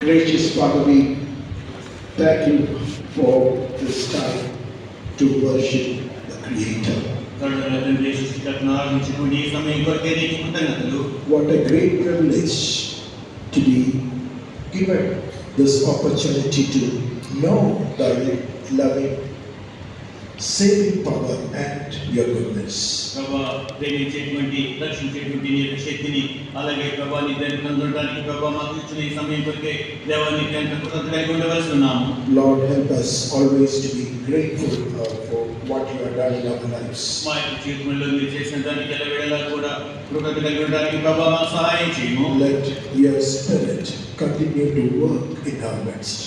Gracious Father, we thank you for this time to worship the Creator. What a great privilege to be given this opportunity to know the loving, saving power and your goodness. ప్రేమించేటువంటి రక్షించేటువంటి నీ యొక్క శక్తిని అలాగే ప్రభా నీ దగ్గర కనుగొనడానికి ప్రభా మాకు ఇచ్చిన ఈ సమయం కొరకే దేవాన్ని కృతజ్ఞతగా ఉండవలసి ఉన్నాము. Lord, help us always to be grateful for what you have done in our lives. మా యొక్క జీవితంలో మీరు చేసిన దానికి ఎల్లవేళలా కూడా కృతజ్ఞతగా ఉండడానికి ప్రభా మాకు సహాయం చేయము. Let your spirit continue to work in our midst.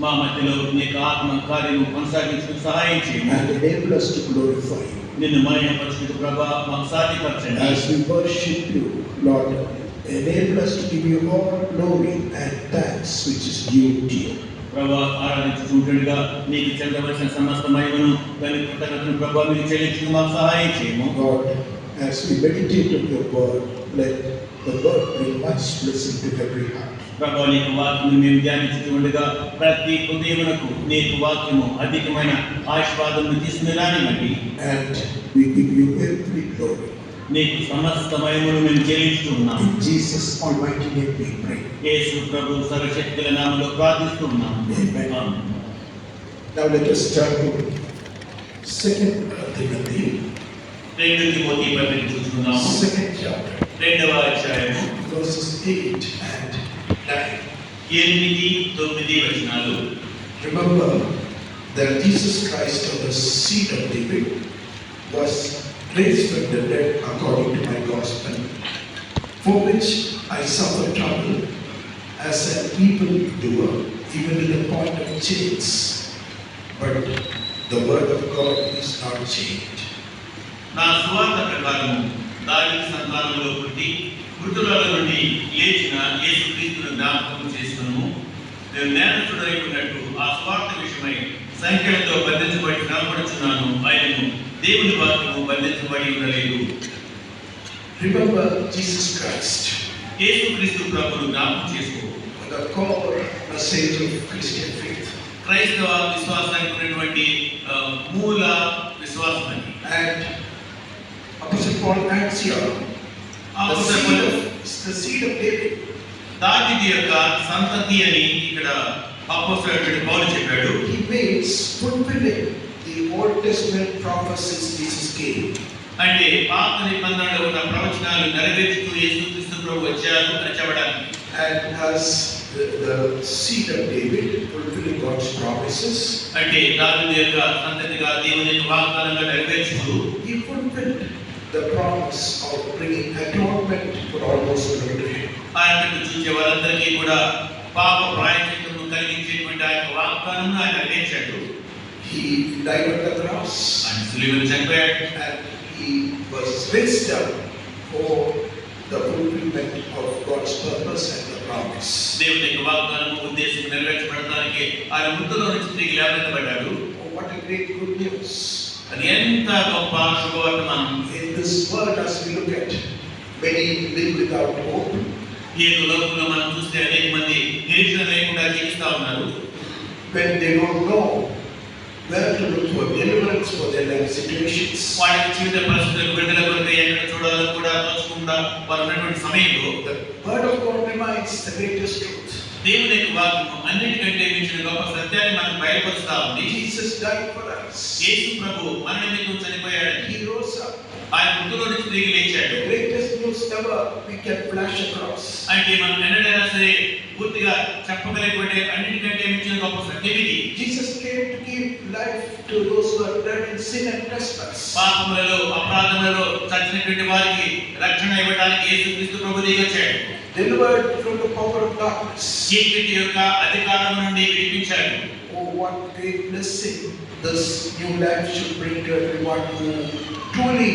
మా మధ్యలో నీ ఆత్మ కార్యము కొనసాగించుకు సహాయం చేయము. And enable us to glorify you. నిన్ను మహిమపరచుటకు ప్రభా మాకు సాధ్యపరచండి. As we worship you, Lord, enable us to give you all glory and thanks which is due to you. ప్రభా ఆరాధించుచుండగా నీకు చెందవలసిన సమస్త మహిమను దాని కృతజ్ఞతను ప్రభా మీరు చెల్లించుటకు మాకు సహాయం చేయము. Lord, as we meditate on your word, let the word bring much blessing to every heart. ప్రభా నీకు వాక్యము మేము ధ్యానించుచుండగా ప్రతి హృదయమునకు నీకు వాక్యము అధికమైన ఆశీర్వాదమును తీసుకుని రానివ్వండి. And we give you every glory. నీకు సమస్త మహిమను మేము చెల్లించుచున్నాము. In Jesus' almighty name we pray. యేసు ప్రభు సర్వశక్తుల నామములో ప్రార్థిస్తున్నాము. Amen. Now let us turn to 2 Timothy. 2 Timothy పత్రిక చూస్తున్నాము. 2nd chapter. 2వ అధ్యాయము Verses 8 and 9. 8-9 వచనాలు. Remember that Jesus Christ of the seed of David was raised from the dead according to my gospel, for which I suffer trouble as an evil doer, even to the point of chains. But the word of God is not chained. నా సువార్త ప్రకారము దావీదు సంతానంలో పుట్టి మృతులలో నుండి లేచిన యేసుక్రీస్తును జ్ఞాపకం చేసుకును. నేను నేరస్తుడైనట్టు ఆ సువార్త విషయమై సంఖ్యలతో బంధించబడి శ్రమపడుచున్నాను. ఆయనను దేవుని వాక్యము బంధించబడి ఉండలేదు. Remember Jesus Christ, యేసుక్రీస్తు ప్రభువును జ్ఞాపకం చేసుకో. the core message of Christian faith. క్రైస్తవ విశ్వాసానికి ఉన్నటువంటి మూల విశ్వాసం అని. And Apostle Paul adds here, the seed of David. దావీదు యొక్క సంతతి అని ఇక్కడ అపోస్తలుడైన పౌలు చెప్పాడు. He means fulfilling the Old Testament prophecies Jesus gave. అంటే పాత నిబంధనలో ఉన్న ప్రవచనాలు నెరవేర్చుతూ యేసుక్రీస్తు ప్రభు వచ్చారు అని చెప్పడానికి. And as the seed of David fulfilling God's promises, అంటే దావీదు యొక్క సంతతిగా దేవుని యొక్క వాగ్దానంగా నెరవేర్చుతూ he fulfilled the promise of bringing atonement for all those who come to him. ఆయనను చూసే వారందరికీ కూడా పాప ప్రాయశ్చిత్తము కలిగించేటువంటి ఆ యొక్క వాగ్దానమును ఆయన నెరవేర్చాడు. He died on the cross ఆయన శిలువలో చనిపోయాడు. and he was raised up for the fulfillment of God's purpose and the promise. దేవుని యొక్క వాగ్దానము ఉద్దేశం నెరవేర్చబడడానికి ఆయన మృతుల్లో నుంచి తిరిగి లేవనెత్తబడ్డాడు. Oh, what a great good news. అది ఎంత గొప్ప శుభవర్తమానం. In this world, as we look at, many live without hope. ఈ లోకంలో మనం చూస్తే అనేక మంది నిరీక్షణ లేకుండా జీవిస్తా ఉన్నారు. When they don't know where to look for deliverance for their life situations. వాళ్ళ జీవిత పరిస్థితులకు విడుదల కొరకు ఎక్కడ చూడాలో కూడా తోచకుండా వారు ఉన్నటువంటి సమయంలో The word of God remains the greatest truth. దేవుని యొక్క వాక్యము అన్నిటికంటే మించిన గొప్ప సత్యాన్ని మనకు బయలుపరుస్తా ఉంది. Jesus died for us. యేసు ప్రభు మన నిమిత్తం చనిపోయాడు. He rose up. ఆయన మృతుల్లో నుంచి తిరిగి లేచాడు. The greatest news ever we can flash across. అంటే మనం ఎన్నడైనా సరే పూర్తిగా చెప్పగలిగే అన్నిటికంటే మించిన గొప్ప సత్యం ఇది. Jesus came to give life to those who are dead in sin and trespass. పాపములలో అపరాధములలో చచ్చినటువంటి వారికి రక్షణ ఇవ్వడానికి యేసుక్రీస్తు ప్రభు దిగి వచ్చాడు. Delivered from the power of darkness. చీకటి యొక్క అధికారం నుండి విడిపించాడు. Oh, what great blessing this new life should bring to everyone who truly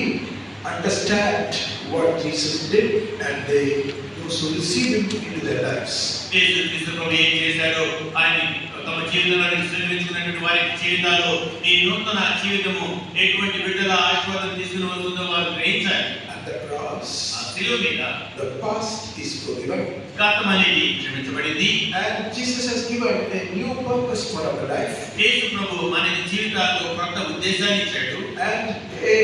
understand what Jesus did and those who receive him into their lives. యేసుక్రీస్తు ప్రభు ఏం చేశాడో ఆయన తమ జీవితంలో స్వీకరించుకున్నటువంటి వారి జీవితాల్లో ఈ నూతన జీవితము ఎటువంటి విడుదల ఆశీర్వాదం తీసుకుని వస్తుందో వారు గ్రహించాలి. At the cross, శిలువ మీద the past is forgiven. గతం అనేది క్షమించబడింది. And Jesus has given a new purpose for our life. యేసు ప్రభు మన జీవితాల్లో కొత్త ఉద్దేశాన్ని ఇచ్చాడు. And a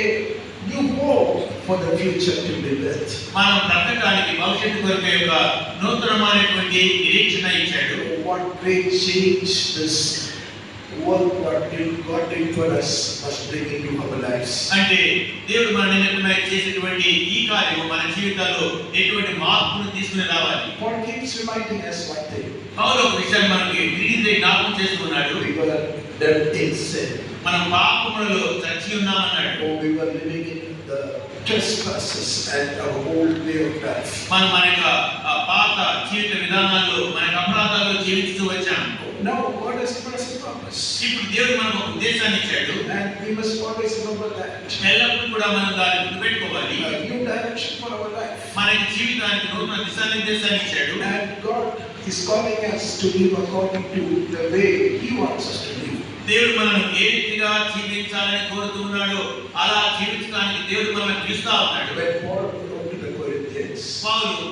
new hope for the future to be built. మనం బ్రతకడానికి భవిష్యత్తు కొరకు ఒక నూతనమైనటువంటి నిరీక్షణ ఇచ్చాడు. What great change this work what God did for us must bring into our lives. అంటే దేవుడు మన నిమిత్తమై చేసేటువంటి ఈ కార్యము మన జీవితాల్లో ఎటువంటి మార్పును తీసుకుని రావాలి. Paul keeps reminding us one thing. పౌలు ఒక విషయాన్ని మనకి తిరిగి జ్ఞాపకం చేస్తున్నాడు. We were dead in sin. మనం పాపములలో చచ్చి ఉన్నామన్నాడు. Oh, we were living in the trespasses and our old way of life. మనం మన యొక్క పాత జీవిత విధానాల్లో మన అపరాధాల్లో జీవిస్తూ వచ్చాం. Now God has given us a purpose. ఇప్పుడు దేవుడు మనకు ఒక ఉద్దేశాన్ని ఇచ్చాడు. And we must always remember that. ఎల్లప్పుడూ కూడా మనం దాన్ని గుర్తుపెట్టుకోవాలి. A new direction for our life. మన జీవితానికి నూతన దిశానిర్దేశాన్ని ఇచ్చాడు. And God is calling us to live according to the way He wants us to live. దేవుడు మనల్ని ఏ రీతిగా జీవించాలని కోరుతున్నాడో అలా జీవించడానికి దేవుడు మనల్ని పిలుస్తా ఉన్నాడు. When Paul wrote to the Corinthians,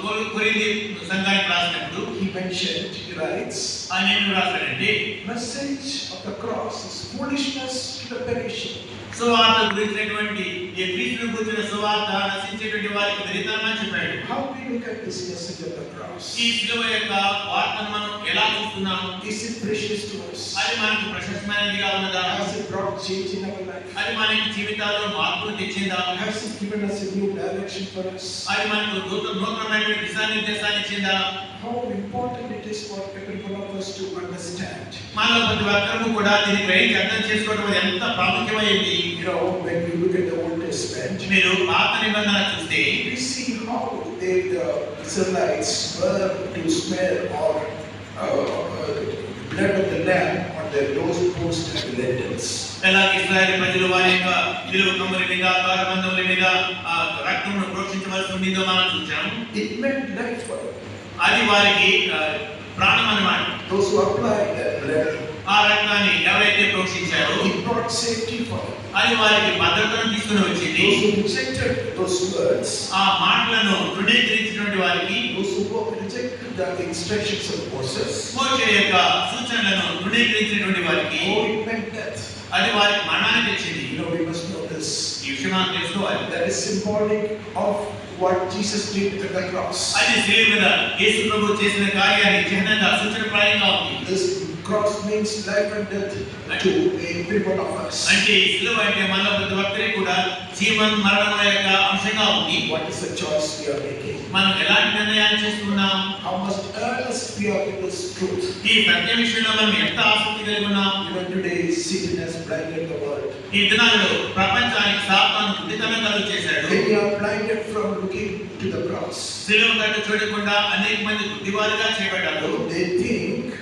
పౌలు కొరింథీ సంఘానికి రాసినప్పుడు he mentioned, he writes, ఆయన ఏం రాశాడంటే, message of the cross is foolishness to the perishing. సువార్త గురించినటువంటి ఈ క్రీస్తును గురించిన సువార్త నశించేటువంటి వారికి వెరితనమని చెప్పాడు. How we look at this message of the cross? ఈ శిలువ యొక్క వార్తను మనం ఎలా చూస్తున్నాము? Is it precious to us? అది మనకు ప్రశస్తమైనదిగా ఉన్నదా? Has it brought change in our life? అది మన జీవితాల్లో మార్పును తెచ్చిందా? Has it given us a new direction for us? అది మనకు నూతనమైనటువంటి దిశానిర్దేశాన్ని ఇచ్చిందా? How important it is for every one of us to understand. మనలో ప్రతి ఒక్కరూ కూడా దీన్ని గ్రహించి అర్థం చేసుకోవడం అది ఎంత ప్రాముఖ్యమైంది. You know, when we look at the Old Testament, మీరు పాత నిబంధన చూస్తే we see how the Israelites were to smear or blood of the lamb on their doorpost and lintels. ఎలా ఇశ్రాయేలు ప్రజలు వారి యొక్క నిలువు కమ్ముల మీద ద్వారబంధముల మీద రక్తమును ప్రోక్షించవలసి ఉండిందో మనం చూసాం. It meant life for them. అది వారికి ప్రాణం అన్నమాట. Those who applied that blood, ఆ రక్తాన్ని ఎవరైతే ప్రోక్షించారో it brought safety for them. అది వారికి భద్రతను తీసుకుని వచ్చింది. Those who rejected those words, ఆ మాటలను తృణీకరించినటువంటి వారికి, those who rejected the instructions of Moses, మోషే యొక్క సూచనలను తృణీకరించినటువంటి వారికి oh, it meant death. అది వారికి మరణాన్ని తెచ్చింది. You know, we must know this. ఈ విషయం మనం తెలుసుకోవాలి. That is symbolic of what Jesus did at the cross. అది శిలువ మీద యేసు ప్రభు చేసిన కార్యానికి చిహ్నంగా సూచనప్రాయంగా ఉంది. This cross means life and death to every one of us. అంటే ఈ శిలువ అంటే మనలో ప్రతి ఒక్కరికి కూడా జీవన మరణముల యొక్క అంశంగా ఉంది. What is the choice we are making? మనం ఎలాంటి నిర్ణయాలు చేస్తున్నాం? How much earnest we are in this truth? ఈ సత్య విషయంలో మనం ఎంత ఆసక్తి కలిగి ఉన్నాం? Even today, Satan has blinded the world. ఈ దినాలలో ప్రపంచానికి సాతాను బుద్ధితనం కలుగు చేశాడు. Many are blinded from looking to the cross. శిలువ కట్టు చూడకుండా అనేక మంది బుద్ధివారుగా చేయబడ్డారు. They think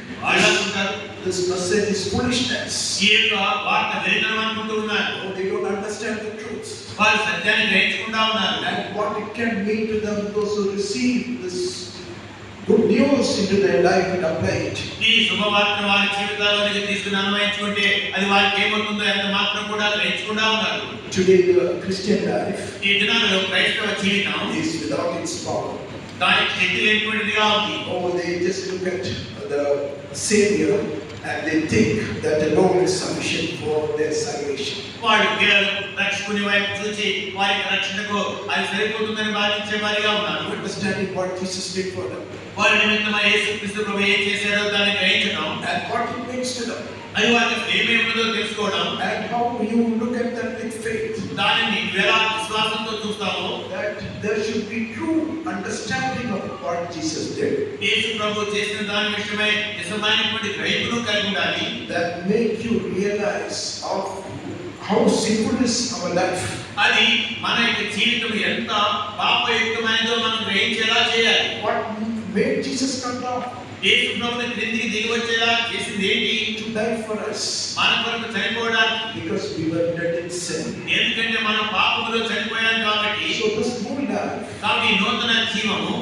this message is foolishness. ఈ యొక్క వార్త వెరితనం అనుకుంటూ ఉన్నారు. They don't understand the truth. వారు సత్యాన్ని గ్రహించకుండా ఉన్నారు. And what it can mean to them, those who receive this good news into their life and apply it. ఈ శుభవార్తను వారి జీవితాల్లోకి తీసుకుని అన్వయించుకుంటే అది వారికి ఏమవుతుందో ఎంత మాత్రం కూడా గ్రహించకుండా ఉన్నారు. Today the Christian life ఈ దినాలలో క్రైస్తవ జీవితం is without its power. దానికి శక్తి లేనిటువంటిదిగా ఉంది. Oh, they just look at the Savior and they think that the Lord is sufficient for their salvation. వాడు కేవలం రక్షకుని వైపు చూసి వారి రక్షణకు అది సరిపోతుందని భావించే వారిగా ఉన్నారు. Understanding what Jesus did for them వారి నిమిత్తమై యేసుక్రీస్తు ప్రభువు ఏం చేశారో దాన్ని గ్రహించడం, and what it means to them, అది వారికి ఏమేమిటో తెలుసుకోవడం, and how you look at them with faith. దానిని ఎలా విశ్వాసంతో చూస్తామో, That there should be true understanding of what Jesus did. యేసు ప్రభువు చేసిన దాని విషయమై నిజమైనటువంటి గ్రహింపును కలిగి ఉండాలి. That make you realize of how sinful is our life. అది మన యొక్క జీవితం ఎంత పాపయుక్తమైనదో మనం గ్రహించేలా చేయాలి. What made Jesus come down? యేసు ప్రభువుని క్రిందికి దిగి వచ్చేలా చేసింది ఏంటి? To die for us. మన కొరకు చనిపోవడానికి. Because we were dead in sin. ఎందుకంటే మనం పాపములో చనిపోయాం కాబట్టి. So this new life, కాబట్టి నూతన జీవము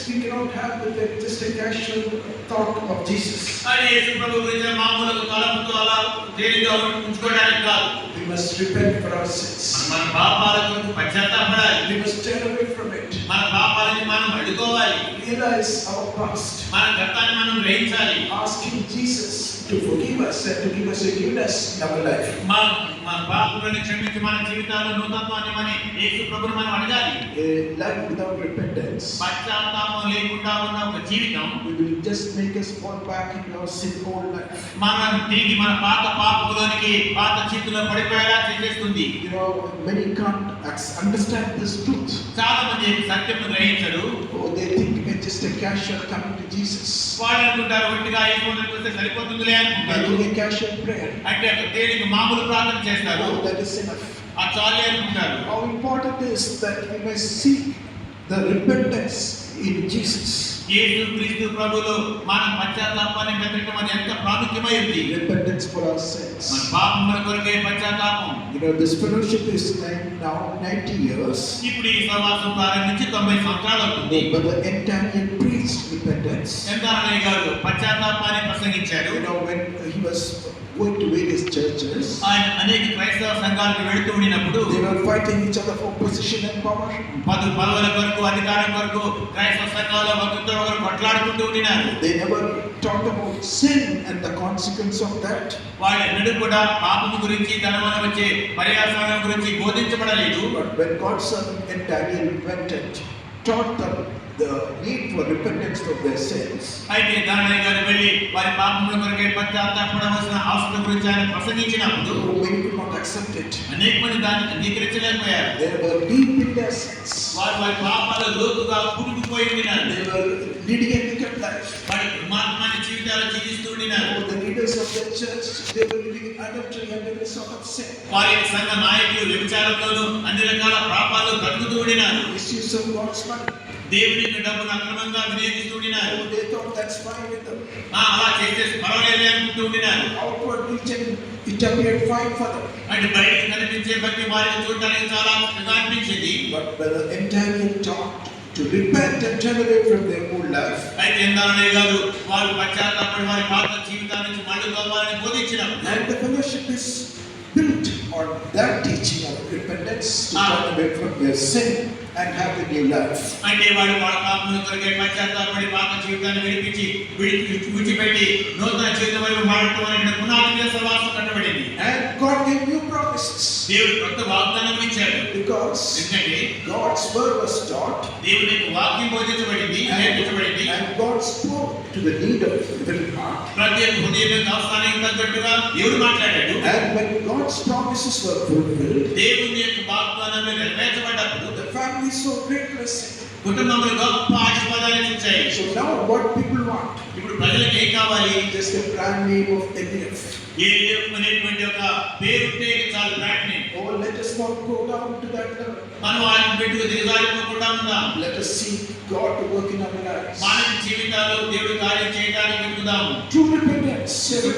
we cannot have just a casual thought of Jesus. అది యేసు ప్రభువు గురించి మామూలుగా తలంపుతో అలా తేలిగ్గా ఉంచుకోవడానికి కాదు. We must repent for our sins. మన పాపాల కొరకు పశ్చాత్తాపడాలి. We must turn away from it. మన పాపాలని మనం అడ్డుకోవాలి. Realize our past. మన గతాన్ని మనం గ్రహించాలి. Asking Jesus to forgive us and to give us a newness in our life. మన పాపాలను క్షమించి మన జీవితాల్లో నూతనత్వాన్ని మన యేసు ప్రభువుని మనం అడగాలి. A life without repentance పశ్చాత్తాపం లేకుండా ఉన్న ఒక జీవితం will just make us fall back in our sin old life. మనం తిరిగి మన పాత పాపంలోనికి పాత చీతుల్లో పడిపోయేలా చేసేస్తుంది. You know, many can't understand this truth. చాలా మంది సత్యం గ్రహించరు. Oh, they think it's just a casual coming to Jesus. వాళ్ళు అనుకుంటారు ఒట్టిగా యేసుని చూస్తే సరిపోతుందిలే అనుకుంటారు. Doing a casual prayer. అంటే తేలిక మామూలు ప్రార్థన చేస్తారు. Oh, that is enough. ఆ చాలే అనుకుంటారు. How important is that we must seek the repentance in Jesus. యేసు క్రీస్తు ప్రభువులో మన పశ్చాత్తాపాన్ని వెతకడం అది ఎంత ప్రాముఖ్యమైంది. Repentance for our మన sins. పాపముల కొరకే పశ్చాత్తాపం. You know, this fellowship is now 90 years. ఇప్పుడు ఈ సమాజం ప్రారంభించి 90 సంవత్సరాలు అవుతుంది. But the entire preached repentance. ఎందారయ్య గారు పశ్చాత్తాపాన్ని ప్రసంగించారు. You know, when he was going to various churches, ఆయన అనేక క్రైస్తవ సంఘాలకు వెళుతూ ఉండినప్పుడు they were fighting each other for position and power. పదవుల కొరకు అధికారం కొరకు క్రైస్తవ సంఘాల ఒకరితో ఒకరు కొట్లాడుకుంటూ ఉండినారు. They never talked about sin and the consequence of that. వాళ్ళు ఎన్నడూ కూడా పాపము గురించి దాని వల్ల వచ్చే పర్యావరణం గురించి బోధించబడలేదు. But when God's servant Daniel went and taught them the need for repentance of their sins, అయితే దానయ్య గారు వెళ్ళి వారి పాపముల కొరకే పశ్చాత్తాపడవలసిన అవసరం గురించి ఆయన ప్రసంగించినప్పుడు many could not accept it. అనేక మంది దాన్ని అంగీకరించలేకపోయారు. They were deep in their sins. వారి పాపాల లోతుగా కూరుకుపోయి ఉన్నారు. They were leading a wicked life. వారి దుర్మార్గమైన జీవితాలు జీవిస్తూ ఉన్నారు. Oh, the leaders of the church, they were living in adultery and every sort of sin. వారి సంఘ నాయకులు వ్యభిచారంలోనూ అన్ని రకాల పాపాలు బ్రతుకుతూ ఉన్నారు. Misuse of God's money. దేవుని యొక్క డబ్బును అక్రమంగా వినియోగిస్తూ ఉన్నారు. Oh, they thought that's fine with them. అలా చేస్తే పర్వాలేదు అనుకుంటూ ఉన్నారు. Outward region, it appeared fine for them. అంటే బయటకు కనిపించే ప్రతి వారిని చూడడానికి చాలా చక్కగా అనిపించింది. But when the entire taught to repent and turn away from their old life, అయితే ఎందారయ్య గారు వారు పశ్చాత్తాపడి వారి పాత జీవితాన్ని నుంచి మళ్ళుకోవాలని బోధించినప్పుడు and the fellowship is built on that teaching of repentance to turn away from their sin and have a new life. అంటే వాడు వాళ్ళ పాపముల కొరకే పశ్చాత్తాపడి పాత జీవితాన్ని విడిచిపెట్టి నూతన జీవితం వైపు మారటం అనే పునాది మీద సర్వాసం కట్టబడింది. And God gave new promises. దేవుడు కొత్త వాగ్దానం ఇచ్చాడు. Because ఎందుకంటే God's word was taught, దేవుని యొక్క వాక్యం బోధించబడింది, నేర్పించబడింది. and God spoke to the need of every heart. ప్రతి ఒక్క హృదయం యొక్క అవసరానికి తగ్గట్టుగా దేవుడు మాట్లాడాడు. And when God's promises were fulfilled, దేవుని యొక్క వాగ్దానాలు నెరవేర్చబడ్డప్పుడు the family saw great blessing. కుటుంబంలో గొప్ప ఆశీర్వాదాలు వచ్చాయి. So now what people want? ఇప్పుడు ప్రజలకు ఏం కావాలి? Just a brand name of ABF. AF అనేటువంటి ఒక పేరుంటే చాలు, brand name. Oh, let us not go down to that level. మనం ఆయన పెట్టుకు దిగజారిపోకుండా ఉందాం. Let us seek God to work in our lives. మానవ జీవితాల్లో దేవుడు కార్యం చేయడానికి వెతుకుదాము. True repentance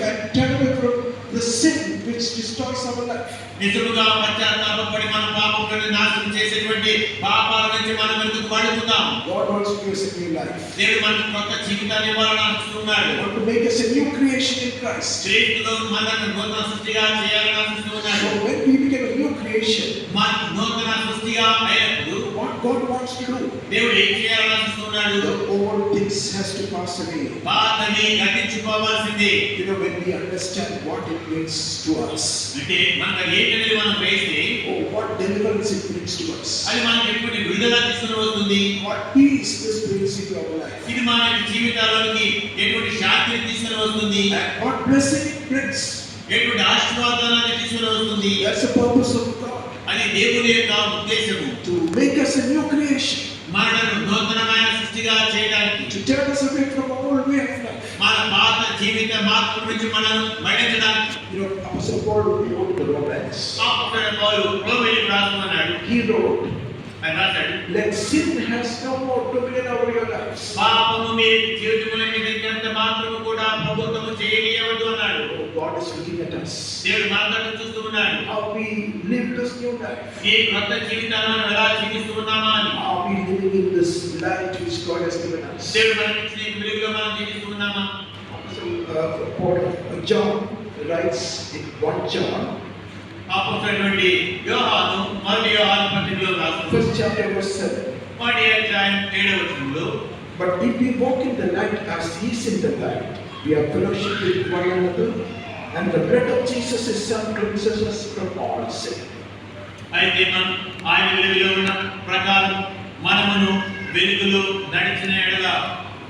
and turn away from the sin which destroys our life. నిజముగా పశ్చాత్తాపపడి మన పాపములను నాశనం చేసేటువంటి పాపాల నుంచి మనం వెతుకు పడుకుందాం. God wants to give us a new life. దేవుడు మనకు కొత్త జీవితాన్ని ఇవ్వాలని అనుకుంటున్నాడు. Want to make us a new creation in Christ. క్రీస్తులో మనల్ని నూతన సృష్టిగా చేయాలని అనుకుంటున్నాడు. So when we become a new creation, మన నూతన సృష్టిగా అయినప్పుడు what God wants to do, దేవుడు ఏం చేయాలని అనుకుంటున్నాడు? the old things has to pass away. పాతవి గతించిపోవాల్సింది. You know, when we understand what it means to us, అంటే మనకు ఏంటనేది మనం గ్రహిస్తే or what deliverance it brings to us, అది మనకి ఎటువంటి విడుదల తీసుకుని వస్తుంది, what peace this brings into our life, ఇది మన జీవితాల్లోకి ఎటువంటి శాంతిని తీసుకుని వస్తుంది, and what blessing it brings. ఎటువంటి ఆశీర్వాదాన్ని తీసుకుని వస్తుంది. That's the purpose of God, అది దేవుని యొక్క ఉద్దేశము. to make us a new creation, మనను నూతనమైన సృష్టిగా చేయడానికి, to turn us away from our old way of life. మన పాత జీవిత మార్పు నుంచి మనను మరణించడానికి. You know, Apostle Paul wrote the Romans. అపోస్తలుడైన పౌలు రోమీయులకు రాస్తున్నాడు. He wrote, ఆయన రాశాడు, let sin has no more dominion over your lives. పాపము మీ జీవితముల మీద ఎంత మాత్రము కూడా ప్రభుత్వము చేయనీయవద్దు అన్నాడు. Oh, God is looking at us. దేవుడు మనల్ని చూస్తూ ఉన్నాడు. How we live this new life. ఈ కొత్త జీవితాలను ఎలా జీవిస్తూ ఉన్నామా అని. Are we living in this light which God has given us? దేవుడు మనకి ఇచ్చిన ఈ వెలుగులో మనం జీవిస్తూ ఉన్నామా? So, John writes in 1 John అపోస్తలుడైనటువంటి యోహాను మొదటి యోహాను పత్రికలో రాసిన first chapter verse 7. 1వ అధ్యాయం 7వ వచనంలో, But if we walk in the light as he is in the light, we have fellowship with one another, and the blood of Jesus his son cleanses us from all sin. అయితే మనం ఆయన వెలుగులో ఉన్న ప్రకారం మనమును వెలుగులో నడిచిన ఎడల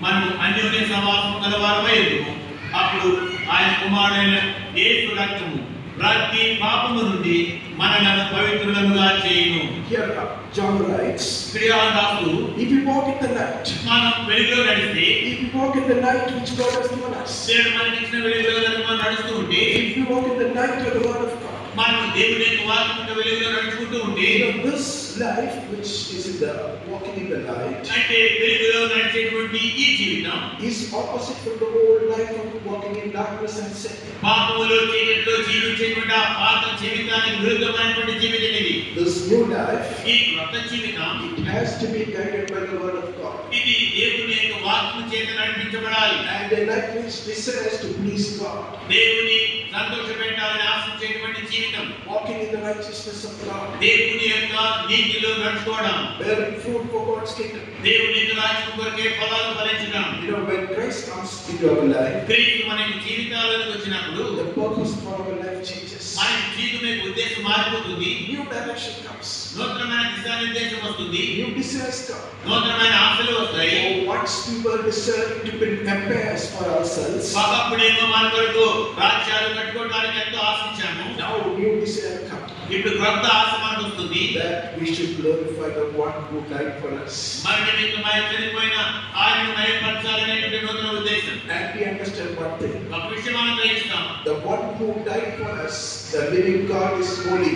మనము అన్యోన్య సమాసం గలవారమై ఉందుము. అప్పుడు ఆయన కుమారుడైన యేసు రక్తము ప్రతి పాపము నుండి మనలను పవిత్రులనుగా చేయును. Here John writes, ఇక్కడ యోహాను రాస్తూ, if we walk in the light, మనం వెలుగులో నడిస్తే, if we walk in the light which God has given us, దేవుడు మనకి ఇచ్చిన వెలుగులో కనుక మనం నడుస్తూ ఉంటే, if we walk in the light of the word of God, మనం దేవుని యొక్క వాక్యం వెలుగులో నడుచుకుంటూ ఉంటే, this life which is in the walking in the light అంటే వెలుగులో నడిచేటువంటి ఈ జీవితం is opposite from the old life of walking in darkness and sin. పాపములో చీకటిలో జీవించేటువంటి ఆ పాత జీవితానికి విరుద్ధమైనటువంటి జీవితం ఇది. This new life, ఈ కొత్త జీవితం it has to be guided by the word of God, ఇది దేవుని యొక్క వాక్యం చేత నడిపించబడాలి. and a life which desires to please God, దేవుని సంతోషపెట్టాలని ఆశించేటువంటి జీవితం, walking in the righteousness of God, దేవుని యొక్క నీతిలో నడుచుకోవడం, bearing fruit for God's kingdom. దేవుని యొక్క రాజ్యం కొరకే ఫలాలు ఫలించడం. You know, when Christ comes into our life, క్రీస్తు మనకి జీవితాలకు వచ్చినప్పుడు the purpose for our life changes. మన జీవితం యొక్క ఉద్దేశం మారిపోతుంది. New direction comes. నూతనమైన దిశానిర్దేశం వస్తుంది. New desires come. నూతనమైన ఆశలు వస్తాయి. Once we were desiring to build empires for ourselves, ఒకప్పుడేమో మన కొరకు రాజ్యాలు కట్టుకోవడానికి ఎంతో ఆశించాము. now new desire comes. ఇప్పుడు కొత్త ఆశ మనకు వస్తుంది. That we should glorify the one who died for us. మన నిమిత్తమై చనిపోయిన ఆయనను మహిమపరచాలనేటువంటి నూతన ఉద్దేశం. And we understand one thing. ఒక విషయం మనం గ్రహిస్తాం. The one who died for us, the living God, is holy.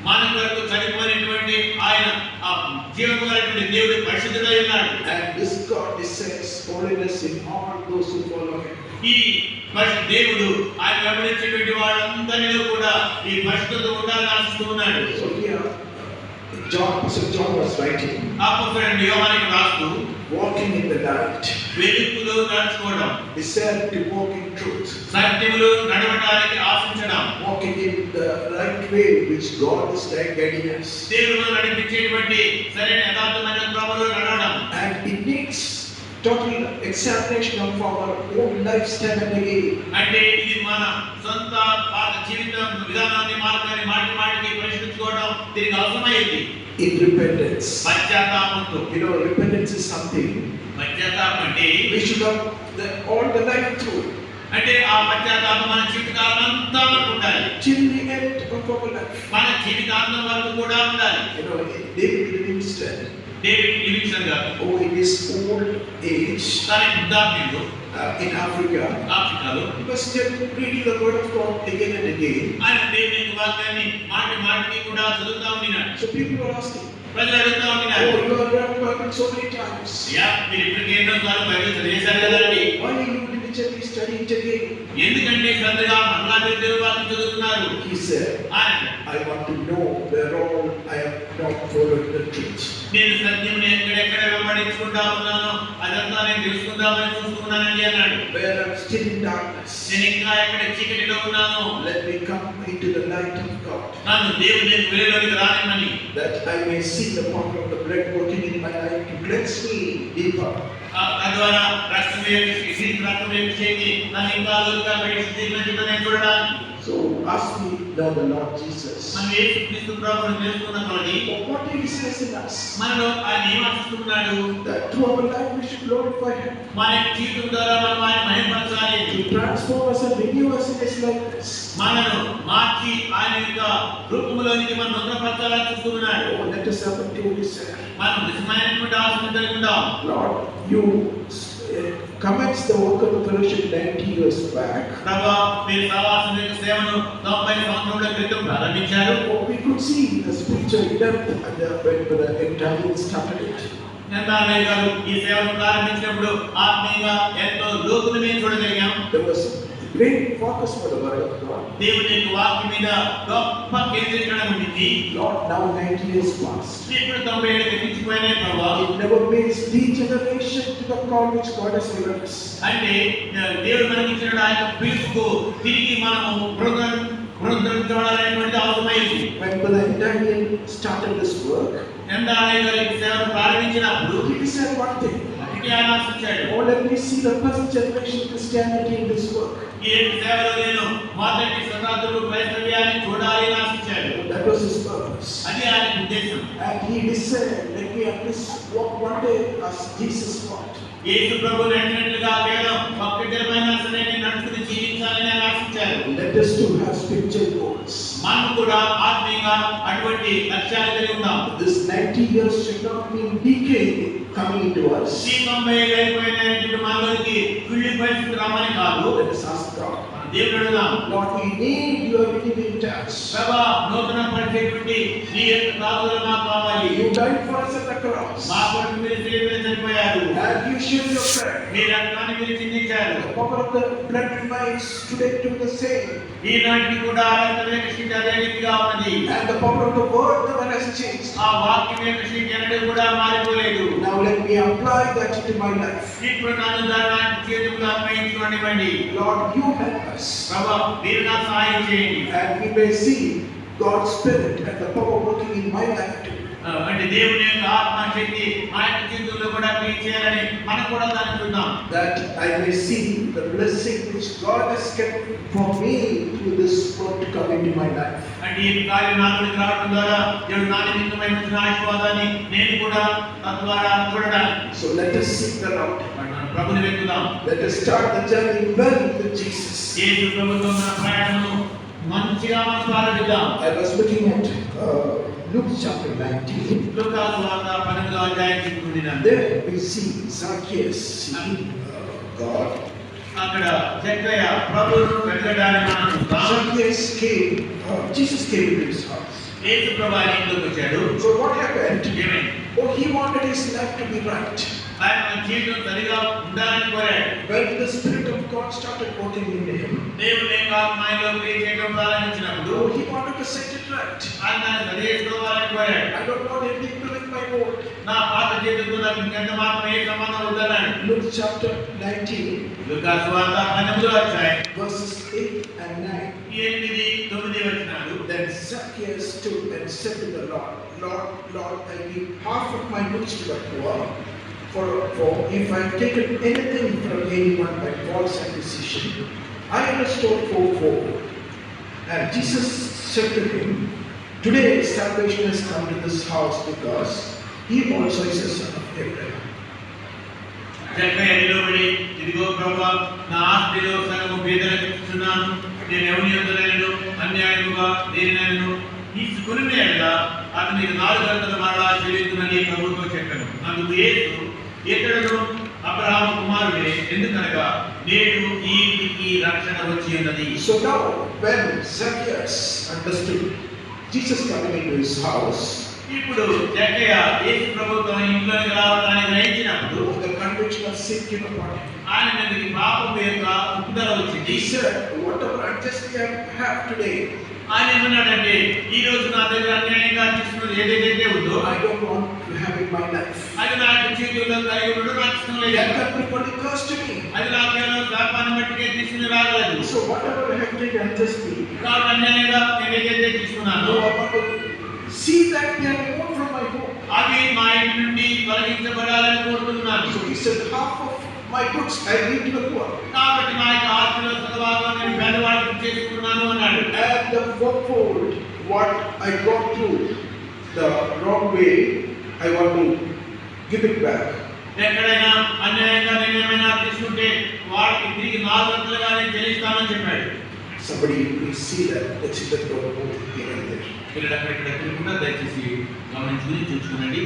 మన కొరకు చనిపోయినటువంటి ఆయన ఆ జీవమైనటువంటి దేవుడు పరిశుద్ధుడై ఉన్నాడు. And this God desires holiness in all those who follow him. ఈ పరిశుద్ధ దేవుడు ఆయన వెంబడించేటువంటి వాళ్ళందరిలో కూడా ఈ పరిశుద్ధత ఉండాలని ఆశిస్తూ ఉన్నాడు. So here, John was writing, అపోస్తలుడైన యోహాను రాస్తూ, walking in the light, వెలుగులో నడుచుకోవడం, desire to walk in truth, సత్యములో నడవడానికి ఆశించడం, walking in the right way which God is guiding us. దేవుడు నడిపించేటువంటి సరైన యథార్థమైన త్రోవలో నడవడం. And it needs total examination of our own lifestyle and again. అంటే ఇది మన సొంత పాత జీవిత విధానాన్ని మార్గాన్ని మాటికి పరిశీలించుకోవడం దీనికి అవసరమైంది. In repentance, పశ్చాత్తాపంతో. you know, repentance is something పశ్చాత్తాపం అంటే we should have all the life through, అంటే ఆ పశ్చాత్తాపం మన జీవితకాలం అంతా వరకు ఉండాలి. till the end of our life. మన జీవితాంతం వరకు కూడా ఉండాలి. You know, David Livingstone, David Livingstone గారు in his old age, తన వృద్ధాప్యంలో in Africa, ఆఫ్రికాలో he was still reading the word of God again and again. ఆయన దేవుని యొక్క వాక్యాన్ని మాటికి కూడా చదువుతా ఉండినాడు. So people were asking, ప్రజలు అడుగుతా ఉండినారు, oh, you have read the Bible so many times. మీరు ఇప్పటికే ఎన్నో సార్లు బైబిల్ చదివేశారు కదండి, Why are you diligently studying it again? ఎందుకంటే శ్రద్ధగా మరలా మీరు దేవుని వాక్యం చదువుతున్నారు? He said, ఆయన I want to know where all I have not followed the truth. నేను సత్యంని ఎక్కడెక్కడ వెంబడించుకుంటా ఉన్నానో అదంతా నేను తెలుసుకుందామని చూస్తున్నానండి అన్నాడు. Where I'm still in darkness, నేను ఇంకా ఎక్కడ చీకటిలో ఉన్నాను, let me come into the light of God, నన్ను దేవుని యొక్క వెలుగులోకి రానిమ్మని, that I may see the power of the blood working in my life to cleanse me deeper. తద్వారా రక్తం చేసి నన్ను ఇంకా లోతుగా నేను చూడడానికి. So as we know the Lord Jesus, మనం యేసుక్రీస్తు ప్రభువుని తెలుసుకున్న కొలది what He says in us, మనలో ఆయన ఏం ఆశిస్తున్నాడు? that through our life we should glorify Him, మన జీవితం ద్వారా మనం ఆయన మహిమపరచాలి. to transform us and renew us in His likeness. మనను మార్చి ఆయన యొక్క రూపంలోనికి మనం నూతనపరచాలని చూస్తున్నాడు. Oh, let us have a true desire. మనం నిజమైనటువంటి ఆశను కలిగి ఉందాం. Lord, you commenced the work of the fellowship 90 years back. ప్రభువా, మీరు సహవాసం యొక్క సేవను 90 సంవత్సరాల క్రితం ప్రారంభించారు. Oh, we could see the spiritual depth when the entire started it. Chandrababu గారు ఈ సేవను ప్రారంభించినప్పుడు ఆత్మీయంగా ఎంతో లోతును మేము చూడగలిగాం. There was great focus for the word of God. దేవుని యొక్క వాక్యం మీద గొప్ప కేంద్రీకరణ ఉంది. Lord, now 90 years passed. ఇప్పుడు 90 ఏళ్ళు గతించిపోయినాయి ప్రభువా. It never makes degeneration to the call which God has given us. అంటే దేవుడు మనకి ఇచ్చిన ఆ యొక్క పిలుపుకు తిరిగి మనము పునరుద్ధరించబడాలనేటువంటి అవసరమైంది. When Brother Daniel started this work, ఎందాలయ గారి సేవను ప్రారంభించినప్పుడు he said one thing. ఒకటి ఆయన ఆశించాడు. Oh, let me see the first generation Christianity in this work. ఈ సేవలో నేను మొదటి శతాబ్దపు క్రైస్తవ్యాన్ని చూడాలి అని ఆశించాడు. That was his purpose. అది ఆయన ఉద్దేశం. And he decided, let me at least walk one day as Jesus walked. యేసు ప్రభు నడిచినట్లుగా కేవలం ఒక్క దినమైనా సరే నేను నడుచుకుని జీవించాలని ఆయన ఆశించారు. Let us too have spiritual goals. మనం కూడా ఆత్మీయంగా అటువంటి లక్ష్యాలు కలిగి ఉన్నాం. This 90 years should not be decay coming into us. ఈ 90 ఏళ్ళు అయిపోయినటువంటి మనలోకి కుళ్ళి పరిస్థితి రమ్మని కాదు. Let us ask God. దేవుడు అడుగుదాం. Lord, we need your living touch. ప్రభా, నూతన పరిచేటువంటి నీ యొక్క కాపుదల మాకు కావాలి. You died for us at the cross. మా కొరకు మీరు శిలువ మీద చనిపోయారు. And you shed your blood. మీ రక్తాన్ని మీరు చిందించారు. The power of the blood remains today to the same. ఈనాటికి కూడా ఆ రక్తం యొక్క శక్తి అదే రీతిగా ఉన్నది. And the power of the word never has changed. ఆ వాక్యం యొక్క శక్తి అనేది కూడా మారిపోలేదు. Now let me apply that to my life. ఇప్పుడు నన్ను దాని జీవితంలో అన్వయించుకోనివ్వండి. Lord, you help us. ప్రభా, మీరు నాకు సహాయం చేయండి. And we may see God's Spirit and the power working in my life too. అంటే దేవుని యొక్క ఆత్మ శక్తి మా యొక్క జీవితంలో కూడా క్రియ చేయాలని మనం కూడా దాన్ని చూద్దాం. That I may see the blessing which God has kept for me through this word to come into my life. అంటే ఈ కార్యం నాలోకి రావడం ద్వారా దేవుడు నా నిమిత్తమై ఉంచిన ఆశీర్వాదాన్ని నేను కూడా తద్వారా చూడడానికి. So let us seek the Lord. ప్రభుని వెతుకుదాం. Let us start the journey well with Jesus. యేసు ప్రభుతో మన ప్రయాణమును మంచిగా మనం ప్రారంభిద్దాం. I was looking at Luke chapter 19. లూకా సువార్త 18వ అధ్యాయం చదువుతున్నాను. There we see Zacchaeus seeking God. అక్కడ జక్కయ్య ప్రభువును వెతకడానికి మనం చూస్తాం. Zacchaeus came, Jesus came to his house. యేసు ప్రభు ఆయన ఇంట్లోకి వచ్చాడు. So what happened? ఏమైంది? Oh, he wanted his life to be right. ఆయన మన జీవితం సరిగా ఉండాలని కోరాడు. When the Spirit of God started working in him, దేవుని యొక్క ఆత్మ ఆయనలో క్రియ చేయడం ప్రారంభించినప్పుడు oh, he wanted to set it right. ఆయన దాన్ని సరిచేసుకోవాలని కోరాడు. I don't want anything to do with my old. నా పాత జీవితంతో నాకు ఇంకెంత మాత్రం ఏ సంబంధం వద్దన్నాడు. Luke chapter 19, లూకా సువార్త 18వ అధ్యాయం verses 8 and 9. 8, 9 వచనాలు. Then Zacchaeus stood and said to the Lord, Lord, Lord, I give half of my goods to the poor. For if I have taken anything from anyone by false accusation, I restore fourfold. And Jesus said to him, today salvation has come to this house because he also is a son of Abraham. జక్కయ్య నిలబడి, ఇదిగో ప్రభువా, నా ఆస్తిలో సగము పేదలకు ఇస్తున్నాను. నేను ఎవరి యొద్దనైనను అన్యాయముగా దేనినైనను తీసుకుని ఎడల అతనికి 4 గంటల మరలా చెల్లించునని ప్రభువుతో చెప్పాను. అందుకు యేసు, ఇతడును అబ్రహాము కుమారుడే, ఎందుకనగా నేడు ఈ ఇంటికి రక్షణ వచ్చి ఉన్నది. So now when Zacchaeus understood Jesus coming into his house, ఇప్పుడు జక్కయ్య యేసు ప్రభుతో ఇంట్లోకి రావడానికి గ్రహించినప్పుడు the conviction of sin came upon him. ఆయన మీదకి పాపం యొక్క ఉప్పుదల వచ్చింది. He said, whatever unjustly I have today, ఆయన ఏమన్నాడంటే, ఈ రోజు నా దగ్గర అన్యాయంగా తీసుకున్నది ఏదైతే ఉందో I don't want to have in my life. అది నా యొక్క జీవితంలో కలిగి ఉండడం నాకు ఇష్టం లేదు. That can be only curse to me. అది నా కేవలం శాపాన్ని బట్టికే తీసుకుని రాగలదు. So whatever I have taken unjustly, కాబట్టి అన్యాయంగా నేను ఏదైతే తీసుకున్నానో I want to see that they are removed from my home. అవి మా ఇంటి నుండి తొలగించబడాలని కోరుతున్నాను. So he said, half of my goods I give to the poor. కాబట్టి నా యొక్క ఆస్తిలో సగభాగం నేను పేదవాళ్ళకి చేసుకున్నాను అన్నాడు. And the fourfold, what I got through the wrong way, I want to give it back. ఎక్కడైనా అన్యాయంగా నేను ఏమైనా తీసుకుంటే వాడికి తిరిగి 4 గంటలుగా నేను చెల్లిస్తానని చెప్పాడు. Somebody will see that the children don't move here and there. పిల్లలు అక్కడిక్కడ తిరుగుకుండా దయచేసి గమనించుకుని చూసుకునండి.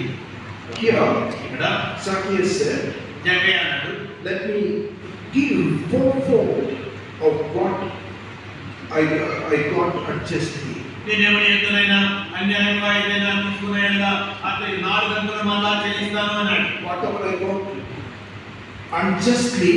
Here, ఇక్కడ Zacchaeus said, జక్కయ్య అన్నాడు, let me give fourfold of what I got unjustly. నేను ఎవరి ఎదురైనా అన్యాయంగా ఏదైనా తీసుకునేలా అతనికి 4 గంటలు మళ్ళా చెల్లిస్తాను అన్నాడు. Whatever I got unjustly,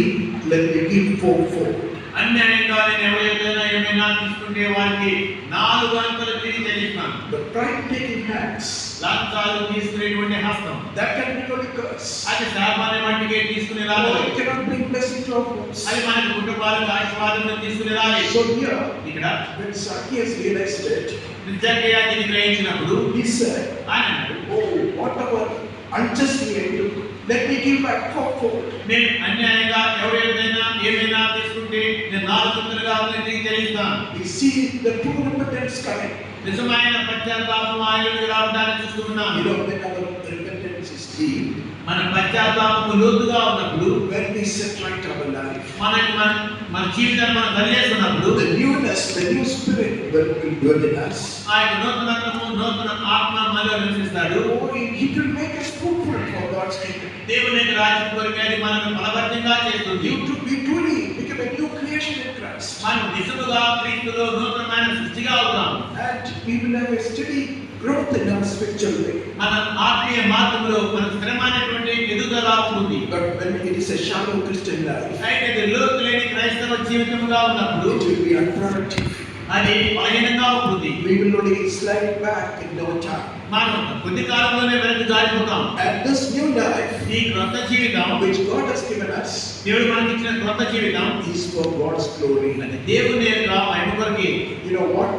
let me give fourfold. అన్యాయంగా నేను ఎవరైనా ఏమైనా తీసుకుంటే వారికి 4 అంతలు తిరిగి చెల్లిస్తాను. The pride taking hands, లంచాలు తీసుకునేటువంటి హస్తం, that can be only curse. అది శాపాన్ని మట్టికే తీసుకుని రాదు. It cannot bring blessing to our homes. అది మన కుటుంబాలకు ఆశీర్వాదం తీసుకుని రాదు. So here, ఇక్కడ when Zacchaeus realized it, నిజంగా దీన్ని గ్రహించినప్పుడు he said, ఆయన అన్నాడు, "Oh, whatever unjustly I took, let me give back fourfold." నేను అన్యాయంగా ఎవరైనా ఏమైనా తీసుకుంటే నేను 4 వంతులుగా తిరిగి చెల్లిస్తాను. We see the true repentance coming. నిజమైన పశ్చాత్తాపం ఆయనకు రావడాన్ని చూస్తున్నాను. You know, when our repentance is deep, మన పశ్చాత్తాపము లోతుగా ఉన్నప్పుడు, when we set right our life, మన జీవితాన్ని మనం సరిచేస్తున్నప్పుడు, the newness, the new spirit will dwell in us. ఆయన నూతనత్వము, నూతన ఆత్మ మనలో నివసిస్తాడు. Oh, it will make us fruitful for God's kingdom. దేవుని యొక్క రాజ్యం కొరకై మనల్ని ఫలభరితంగా చేస్తుంది. We truly become a new creation in Christ. మనం నిజముగా క్రీస్తులో నూతనమైన సృష్టిగా అవుతాం. And we will have a steady growth in our spiritual way. మన ఆత్మీయ మార్గంలో మన స్థిరమైనటువంటి ఎదుగుదల ఉంటుంది. But when it is a shallow Christian life, అయితే ఇది లోతు లేని క్రైస్తవ జీవితముగా ఉన్నప్పుడు it will be unproductive. అది బలహీనంగా ఉంటుంది. We will only slide back in no time. మనం కొద్ది కాలంలోనే వెనక్కి జారిపోతాం. And this new life, ఈ క్రొత్త జీవితం which God has given us, దేవుడు మనకి ఇచ్చిన క్రొత్త జీవితం is for God's glory. అది దేవుని యొక్క మహిమ కొరకే. You know what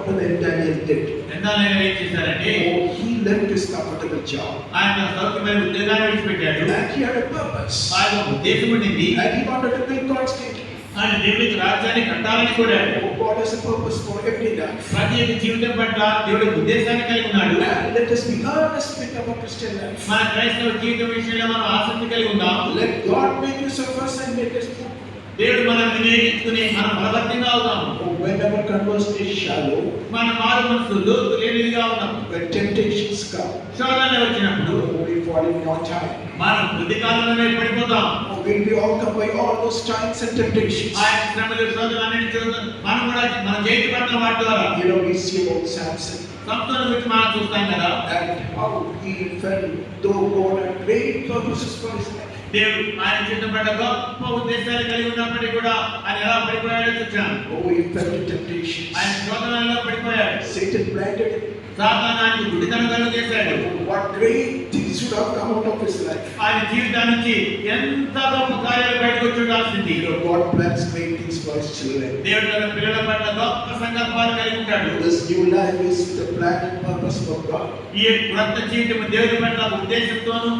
Daniel did? ఎందాలైనా ఏం చేశారంటే, Oh, he left his comfortable job. ఆయన సౌఖ్యమైన ఉద్యోగాన్ని విడిచిపెట్టాడు. And he had a purpose. ఆయన ఒక ఉద్దేశం ఉండింది. And he wanted to build God's kingdom. ఆయన దేవుడి రాజ్యాన్ని కట్టాలని కోరాడు. Oh, God has a purpose for every life. ప్రతి ఒక్క జీవితం పట్ల దేవుడి ఉద్దేశాన్ని కలిగి ఉన్నాడు. And let us be earnest with our Christian life. మన క్రైస్తవ జీవితం విషయంలో మనం ఆసక్తి కలిగి ఉందాం. Let God make use of us and make us fruitful. దేవుడు మనం వినియోగించుకుని మనం బలవంతంగా అవుతాం. Oh, when our conversion is shallow, మన మారు మనసు లోతు లేనిదిగా ఉన్నాం. when temptations come, శోధనలు వచ్చినప్పుడు we fall in no time. మనం కొద్ది కాలంలోనే పడిపోతాం. Oh, we'll be overcome by all those times and temptations. ఆయన శ్రమలు శోధనలన్నిటి చూద్దాం. మనం కూడా మన చేతి పట్ల వాటి ద్వారా You know, we see about Samson సంస్థల గురించి మనం చూస్తాం కదా. and how he fell, though God had great purposes for his life. దేవుడు ఆయన చిత్తపడ్డ గొప్ప ఉద్దేశాలు కలిగి ఉన్నప్పటికీ కూడా ఆయన ఎలా పడిపోయాడో చూచాను. Oh, he fell in temptations. ఆయన శోధనలో పడిపోయాడు. Satan blinded him. సాతాను ఆయనకు గుడ్డితనం చేశాడు. What great things should have come out of his life. ఆయన జీవితం నుంచి ఎంత గొప్ప కార్యాలు బయటకు వచ్చి ఉండాల్సింది. You know, God plans great things for his children. దేవుడు తన పిల్లల పట్ల గొప్ప సంకల్పాలు కలిగి ఉంటాడు. This new life is the plan and purpose for God. ఈ క్రొత్త జీవితం దేవుడి పట్ల ఉద్దేశంతోనూ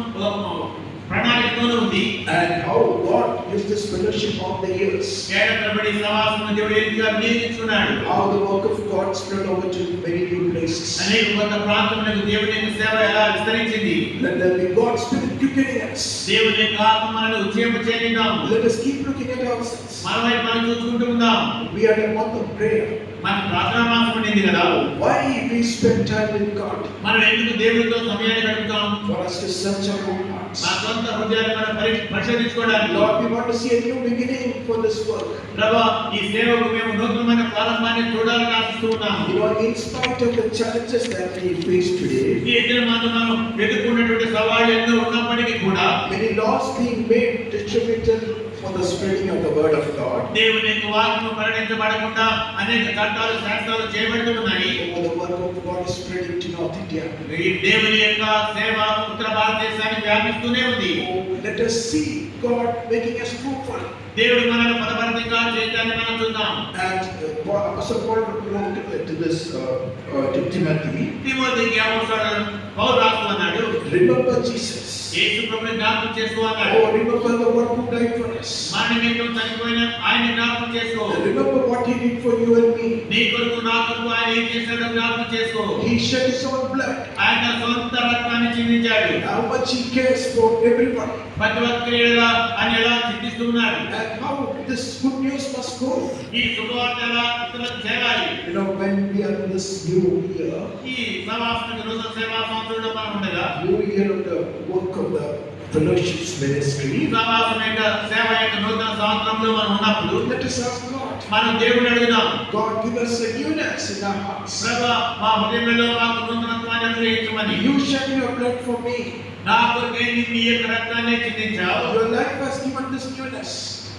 ప్రణాళికతోనూ ఉంది. And how God used this fellowship of the years. ఏళ్ల తరబడి సహవాసము దేవుడు ఎంతగా నియమించుకున్నాడు. How the work of God spread over to many new places. అనేక కొత్త ప్రాంతములకు దేవుని యొక్క సేవ ఎలా విస్తరించింది. Let there be God's Spirit quickening us. దేవుని యొక్క ఆత్మ మనల్ని ఉజ్జీవింపచేయనిద్దాం. Let us keep looking at ourselves. మన వైపు మనం చూసుకుంటూ ఉందాం. We are a month of prayer. మన ప్రార్థనా మాసం ఉండింది కదా. Why we spend time with God? మనం ఎందుకు దేవుడితో సమయాన్ని గడుపుతాం? For us to search our own hearts. మన సొంత హృదయాన్ని మనం పరిశోధించుకోవడానికి. Lord, we want to see a new beginning for this work. ప్రభువా, ఈ సేవకు మేము నూతనమైన ప్రారంభాన్ని చూడాలని ఆశిస్తూ ఉన్నాం. You know, in spite of the challenges that we face today, ఈ ఇద్దరు మనం ఎదుర్కొన్నటువంటి సవాళ్లు ఎన్నో ఉన్నప్పటికీ కూడా many laws being made distributed for the spreading of the word of God. దేవుని యొక్క వాక్యము పరిగణించబడకుండా అనేక చట్టాలు శాస్త్రాలు చేయబడుతున్నాయి. Oh, the work of God is spreading to North India. ఈ దేవుని యొక్క సేవ ఉత్తర భారతదేశానికి వ్యాపిస్తూనే ఉంది. Oh, let us see God making us fruitful. దేవుడు మనల్ని ఫలభరితంగా చేయడాన్ని మనం చూద్దాం. And Apostle Paul wrote to this to Timothy. తిమోతికి అపోస్తలుడు పౌలు రాస్తూ అన్నాడు, Remember Jesus. యేసు ప్రభువుని జ్ఞాపకం చేసుకో అన్నాడు. Oh, remember the one who died for us. మన నిమిత్తం చనిపోయిన ఆయన జ్ఞాపకం చేసుకో. Remember what he did for you and me. నీ కొరకు నా కొరకు ఆయన ఏం చేశాడో జ్ఞాపకం చేసుకో. He shed his own blood. ఆయన సొంత రక్తాన్ని చిందించాడు. How much he cares for everybody. ప్రతి ఒక్కరి ఆయన ఎలా చింతిస్తూ ఉన్నాడు. And how this good news must go. ఈ శుభవార్త ఎలా ఇతరులకు చేరాలి. You know, when we are in this new year, ఈ సమాజం నూతన సేవా సంవత్సరంలో మనం ఉండగా, new year of the work of the fellowships ఈ ministry, సమాజం యొక్క సేవ యొక్క నూతన సంవత్సరంలో మనం ఉన్నప్పుడు let us ask God. మనం దేవుని అడుగుదాం. God, give us a newness in our hearts. ప్రభువా, మా హృదయంలో మాకు నూతనత్వాన్ని అనుగ్రహించమని. You shed your blood for me. నా కొరకే నీ యొక్క రక్తాన్ని చిందించావు. Your life has given this newness.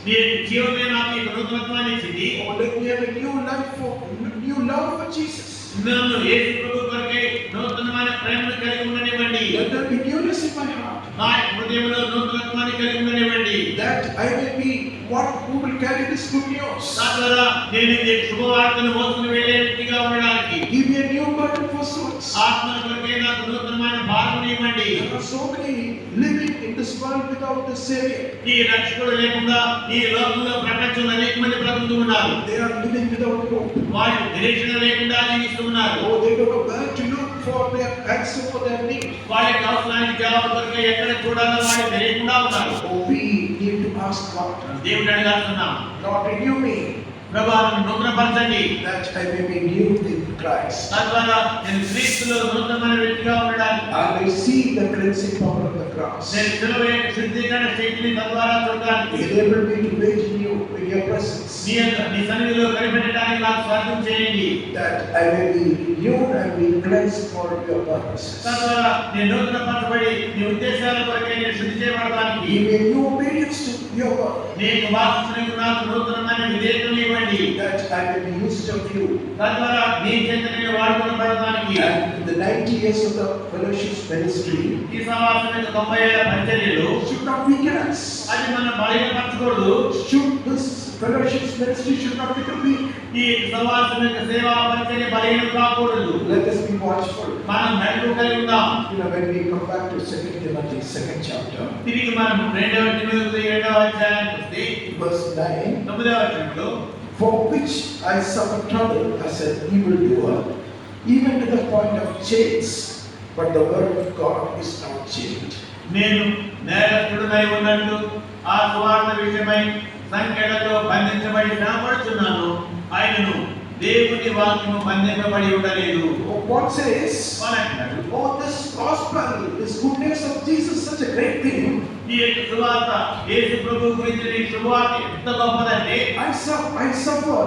నీ జీవమే నాకు ఈ నూతనత్వాన్ని ఇచ్చింది. Oh, let me have a new love for Jesus. నన్ను యేసు ప్రభు కొరకై నూతనమైన ప్రేమను కలిగి ఉండనివ్వండి. Let there be newness in my heart. నా హృదయంలో నూతనత్వాన్ని కలిగి ఉండనివ్వండి. That I may be one who will carry this good news. తద్వారా నేను ఈ శుభవార్తను మోసుకుని వెళ్ళే వ్యక్తిగా ఉండడానికి. Give me a new burden for souls. ఆత్మ కొరకై నాకు నూతనమైన భారమును ఇవ్వండి. There are so many living in this world without the Savior. ఈ రక్షకుడు లేకుండా ఈ లోకంలో ప్రపంచంలో అనేక మంది బ్రతుకుతూ ఉన్నారు. They are living without hope. వారు నిరీక్షణ లేకుండా జీవిస్తూ ఉన్నారు. Oh, they don't know where to look for their answer for their need. వారి అవసరానికి జవాబు కొరకై ఎక్కడ చూడాలో వారు తెలియకుండా ఉన్నారు. Oh, we need to ask God. దేవుడు అడుగుతున్నాం, Lord, renew me, ప్రభువా నన్ను నూతనపరచండి. that I may be new in Christ. తద్వారా నేను క్రీస్తులో నూతనమైన వ్యక్తిగా ఉండడానికి. I may see the cleansing power of the cross. నేను శిలువ యొక్క శుద్ధీకరణ శక్తిని తద్వారా చూడడానికి. Enable me to wait in you, in your presence. నీ సన్నిధిలో కనిపెట్టడానికి నాకు స్వార్థం చేయండి. That I may be renewed and be cleansed for your purposes. తద్వారా నేను నూతనపరచబడి నీ ఉద్దేశాల కొరకై నేను శుద్ధి చేయబడడానికి. Give me a new obedience to your word. నేను వాక్యమునకు నాకు నూతనమైన విధేయతను ఇవ్వండి. That I may be used of you. తద్వారా నీ చేత నేను వాడుకొనబడడానికి. And in the 90 years of the fellowship ministry, ఈ సమాజం యొక్క 90 ఏళ్ల పరిచర్యలు should not weaken us. అది మన బలహీనపరచకూడదు. Should this fellowship ministry should not become weak. ఈ సమాజం యొక్క సేవా పరిచర్య బలహీనం కాకూడదు. Let us be watchful. మనం మెలకువ కలిగి ఉందాం. You know, when we come back to 2 Timothy, 2nd chapter, తిరిగి మనం 2వ తిమోతి 7వ అధ్యాయానికి వస్తే verse 9, 9వ వచనంలో, for which I suffer trouble as an evildoer, even to the point of chains, but the word of God is not chained. నేను నేరస్తుడనై ఉన్నట్టు ఆ సువార్త విషయమై సంఖ్యలతో బంధించబడి శ్రమపడుచున్నాను, ఆయనను దేవుని వాక్యము బంధింపబడి ఉండలేదు. What says? అంటున్నాడు, Oh, this gospel, this good news of Jesus, such a great thing. ఈ యొక్క సువార్త యేసు ప్రభు గురించి ఈ సువార్త ఎంత గొప్పదంటే, I suffer.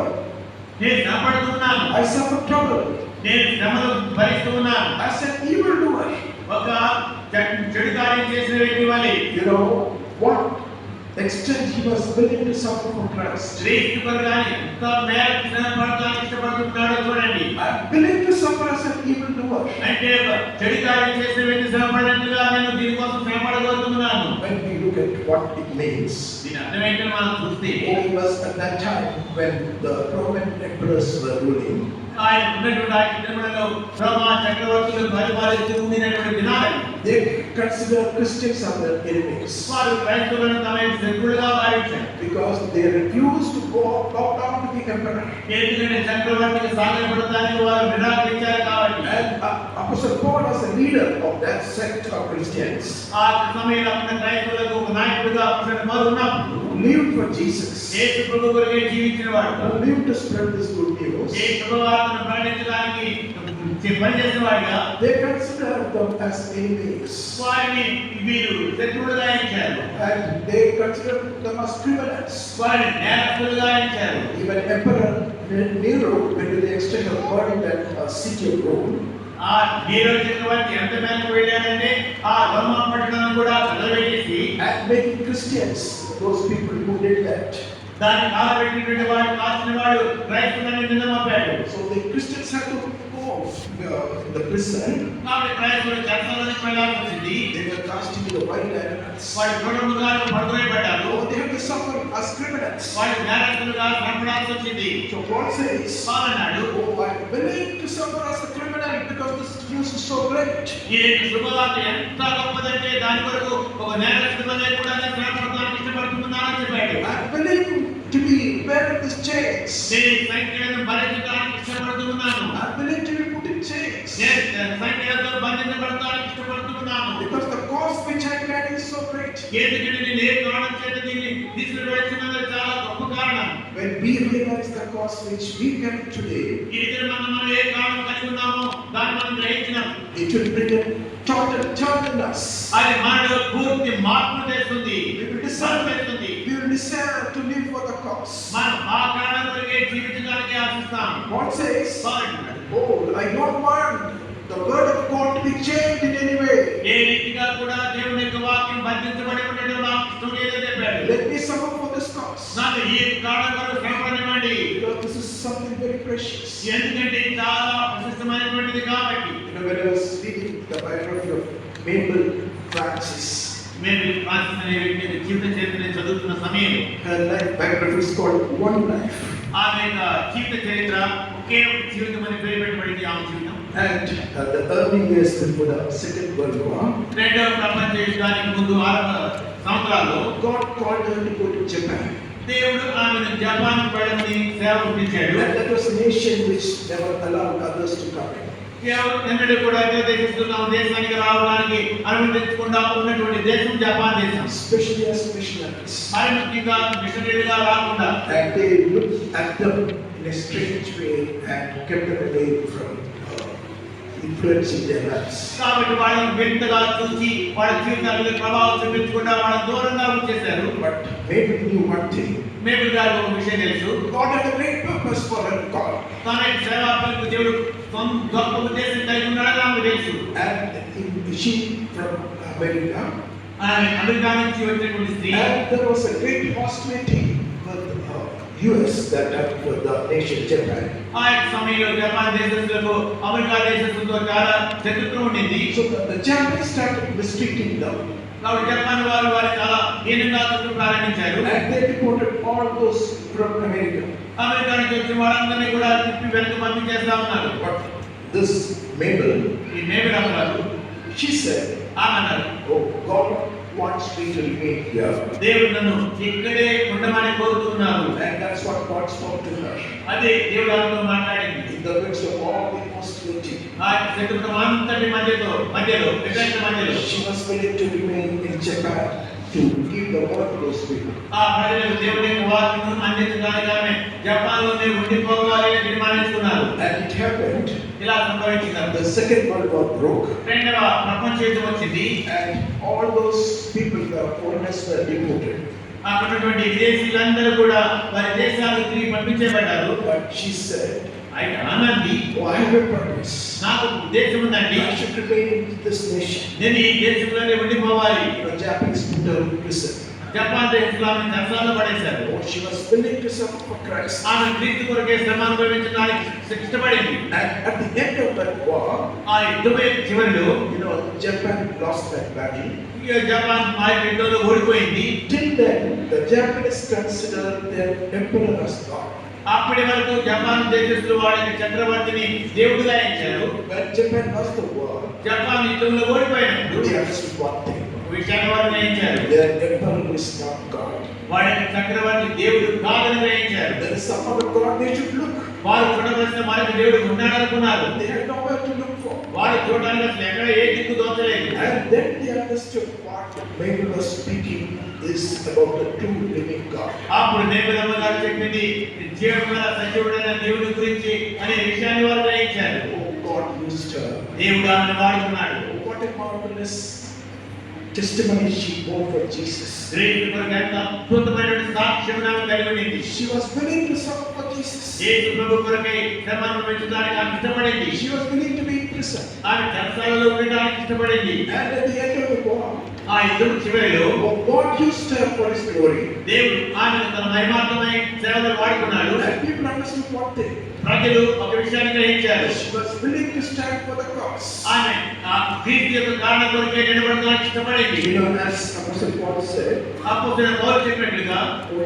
నేను శ్రమపడుతున్నాను, I suffer trouble నేను శ్రమను భరిస్తూ ఉన్నాను. as an evildoer. ఒక చెడు కార్యం చేసిన వ్యక్తి వలె. You know what extent he was willing to suffer for Christ. క్రీస్తు కొరకై ఎంత మేరకు శ్రమపడడానికి ఇష్టపడుతున్నాడో చూడండి. I'm willing to suffer as an evildoer. అంటే చెడు కార్యం చేసిన వ్యక్తి శ్రమపడినట్లుగా నేను దీనికోసం శ్రమపడగలుగుతున్నాను. When we look at what it means, దీని అర్థం ఏంటో మనం చూస్తే, it was at that time when the Roman emperors were ruling. ఆయన ఉన్నటువంటి ఆ దినములలో రోమా చక్రవర్తులు పరిపాలిస్తూ ఉండినటువంటి దినాలు. They consider Christians as their enemies వారు క్రైస్తవులను తమ యొక్క శత్రువులుగా భావించారు. because they refused to bow down to the emperor. ఎందుకంటే చక్రవర్తికి సాగిలపడటానికి వారు నిరాకరించారు కాబట్టి. And Apostle Paul was a leader of that sect of Christians. ఆ సమయంలో ఉన్న క్రైస్తవులకు ఒక నాయకుడిగా అప్పుడు వారు ఉన్నప్పుడు Lived for Jesus. యేసు ప్రభు కొరకే జీవించిన వాడు. Lived to spread this good news. ఈ శుభవార్తను ప్రకటించడానికి పనిచేసిన వాడిగా They considered them as enemies. వారిని వీరు శత్రువులుగా ఎంచారు. And they considered them as criminals. వారిని నేరస్తులుగా ఎంచారు. Even Emperor Nero went to the extent of burning that city of Rome. ఆ నీరో చక్రవర్తి ఎంత మేరకు వెళ్ళాడంటే ఆ రోమా పట్టణాన్ని కూడా కలబెట్టేసి And making Christians those people who did that. దాన్ని కాలబెట్టినటువంటి వాడు కాల్చిన వాడు క్రైస్తవులని నిందమోపాడు. So the Christians had to go the prison. కాబట్టి క్రైస్తవులు చెరసాలలోకి వెళ్ళాల్సి వచ్చింది. They were cast into the wild animals. వాడు క్రూరముగా పడుకోబడ్డారు. Oh, they had to suffer as criminals. వాడు నేరస్తులుగా కనపడాల్సి వచ్చింది. So Paul says, అన్నాడు, oh, I'm willing to suffer as a criminal because this news is so great. ఈ శుభవార్త ఎంత గొప్పదంటే దాని వరకు ఒక నేరస్తులనే కూడా నేను శ్రమపడడానికి ఇష్టపడుతున్నానని చెప్పాడు. I'm willing to be bearing these chains. నేను సంఖ్యలను భరించడానికి ఇష్టపడుతున్నాను. I'm willing to be put in chains. నేను సంఖ్యలతో బంధించబడడానికి ఇష్టపడుతున్నాను. Because the cause which I carry is so great. ఎందుకంటే నేను ఏ కారణం చేత దీన్ని తీసుకువెళ్తున్నదో చాలా గొప్ప కారణం. When we realize the cause which we carry today, ఈ దినం మనం ఏ కారణం కలిగి ఉన్నామో దాన్ని మనం గ్రహించినాం. it will bring a total turn in us. అది మనలో పూర్తి మార్పు తెస్తుంది. We will desire to live for the cause. మనం ఆ కారణం కొరకే జీవించడానికి ఆశిస్తాం. God says, అంటున్నాడు, oh, I don't want the word of God to be changed in any way. ఏ రీతిగా ఇంకా కూడా దేవుని యొక్క వాక్యం బంధించబడి ఉండడం నాకు ఇష్టం లేదని చెప్పాడు. Let me suffer for this cause. నాకు ఈ కారణం కొరకు శ్రమపడనివ్వండి. Because this is something very precious. ఎందుకంటే ఇది చాలా ప్రశస్తమైనటువంటిది కాబట్టి. When I was reading the biography of Mabel Francis, మేము ఫ్రాన్సిస్ అనే వ్యక్తి యొక్క జీవిత చరిత్రను చదువుతున్న సమయంలో her life biography is called One Life. ఆమె యొక్క జీవిత చరిత్ర ఒకే ఒక జీవితం అని పేరు పెట్టబడింది ఆమె జీవితం. And the early years before the Second World War, రెండవ ప్రపంచ యుద్ధానికి ముందు 6 సంవత్సరాల్లో God called her to go to Japan. దేవుడు ఆమెను జపాన్ వెళ్ళమని సేవ పుట్టించాడు. And that was a nation which never allowed others to come in. ఎన్నడూ కూడా దేశిస్తున్న దేశానికి రావడానికి అనుమతించకుండా ఉన్నటువంటి దేశం జపాన్ దేశం. Especially as missionaries. మరి ముఖ్యంగా మిషనరీలుగా రాకుండా. And they looked at them in a strange way and kept them away from influencing their lives. కాబట్టి వాళ్ళని వింతగా చూసి వాళ్ళ జీవితాలలో ప్రభావం చూపించకుండా వాళ్ళని దూరంగా ఉంచేశారు. But maybe knew one thing. మేబుల్ గారు ఒక విషయం తెలుసు. God had a great purpose for her call. తన సేవా పిలుపు దేవుడు గొప్ప ఉద్దేశం కలిగి ఉన్నాడని ఆమెకు తెలుసు. And she from America. ఆమె అమెరికా నుంచి వచ్చినటువంటి స్త్రీ. And there was a great hostility with US that for the nation Japan. ఆ సమయంలో జపాన్ దేశస్తులకు అమెరికా దేశస్తులతో చాలా శత్రుత్వం ఉండింది. So the Japanese started mistreating them. కాబట్టి జపాన్ వారు చాలా హీనంగా చూడటం ప్రారంభించారు. And they deported all those from America. America నుంచి వచ్చిన వాళ్ళందరినీ కూడా తిప్పి వెనక్కి పంపించేస్తా ఉన్నారు. But this Mabel, ఈ మేబుల్ అన్నారు, she said, అన్నారు, "Oh, God wants me to remain here." దేవుడు నన్ను ఇక్కడే ఉండమని కోరుతున్నారు. And that's what God spoke to her. అదే దేవుడు ఆమెతో మాట్లాడింది. In the midst of all the hostility, ఆ శత్రుత్వం అంతటి మధ్యలో వ్యతిరేక మధ్యలో she was willing to remain in Japan to give the word to those people. ఆ ప్రజలకు దేవుని యొక్క వాక్యము అందించడానికి ఆమె జపాన్లోనే ఉండిపోవాలి అని తీర్మానించుకున్నారు. And it happened. ఇలా సంభవించింది. The Second World War broke. రెండవ ప్రపంచ యుద్ధం వచ్చింది. And all those people, the foreigners, were deported. అక్కడ ఉన్నటువంటి విదేశీయులందరూ కూడా వారి దేశాలకు తిరిగి పంపించబడ్డారు. But she said, అయితే అన్నది, "Oh, I have a purpose. నాకు ఉద్దేశం ఉందండి. I should remain in this nation." నేను ఈ దేశంలోనే ఉండిపోవాలి. The Japanese put her in prison. Japan దేశంలో ఆమె చెరసాలలో పడేశారు. Oh, she was willing to suffer for Christ. ఆమె క్రీస్తు కొరకే శ్రమ అనుభవించడానికి ఇష్టపడింది. And at the end of that war, ఆ యుద్ధం చివరిలో Japan lost that battle. Japan ఆ యుద్ధంలో ఓడిపోయింది. Till then, the Japanese considered their emperor as God. అప్పటి వరకు జపాన్ దేశస్తులు వాళ్ళకి చక్రవర్తిని దేవుడిగా ఎంచారు. When Japan lost the war, Japan యుద్ధంలో ఓడిపోయినప్పుడు they understood one thing. విషయాన్ని వారు గ్రహించారు. Their emperor is not God. వాళ్ళ చక్రవర్తి దేవుడు కాదని గ్రహించారు. There is some other God they should look. వారు చూడవలసిన మనకు దేవుడు ఉన్నాడనుకున్నారు. They had nowhere to look for. వారు చూడడానికి అసలు ఎక్కడ ఏ దిక్కు దోచలేదు. And then they understood what Mabel was speaking is about the true living God. అప్పుడు మేబులమ్మ గారు చెప్పింది జీవముగల సజీవుడైన దేవుడి గురించి అనే విషయాన్ని వారు గ్రహించారు. Oh, God used her. దేవుడు ఆమెను వాడుకున్నాడు. What a marvelous testimony she bore for Jesus. క్రీస్తు కొరకు ఎంత అద్భుతమైనటువంటి సాక్ష్యం ఆమె కలిగి ఉండింది. She was willing to suffer for Jesus. యేసు ప్రభు కొరకై శ్రమ అనుభవించడానికి ఆమె ఇష్టపడింది. She was willing to be in prison. ఆమె చెరసాలలో ఉండడానికి ఇష్టపడింది. And at the end of the war, ఆ యుద్ధం చివరిలో God used her for His glory. దేవుడు ఆమెను తన మహిమార్థమై సేవలో వాడుకున్నాడు. And people understood one thing. ప్రజలు ఒక విషయాన్ని గ్రహించారు. She was willing to stand for the cause. ఆమె ఆ క్రీస్తు యొక్క కారణం కొరకే నిలబడడానికి ఇష్టపడింది. As Apostle Paul said, అపోస్తలుడైన పౌలు చెప్పినట్లుగా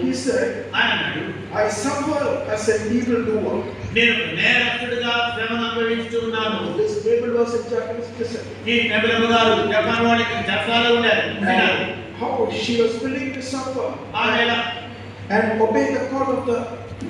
he said, ఆయన అన్నాడు, "I suffer as an evildoer." నేను నేరస్తుడిగా శ్రమను అనుభవిస్తూ ఉన్నాను. This Mabel was in Japanese prison. ఈ మేబులమ్మ గారు జపాన్ వాళ్ళకి చెరసాలలో ఉన్నారు. And how she was willing to suffer ఆమె and obey the call of the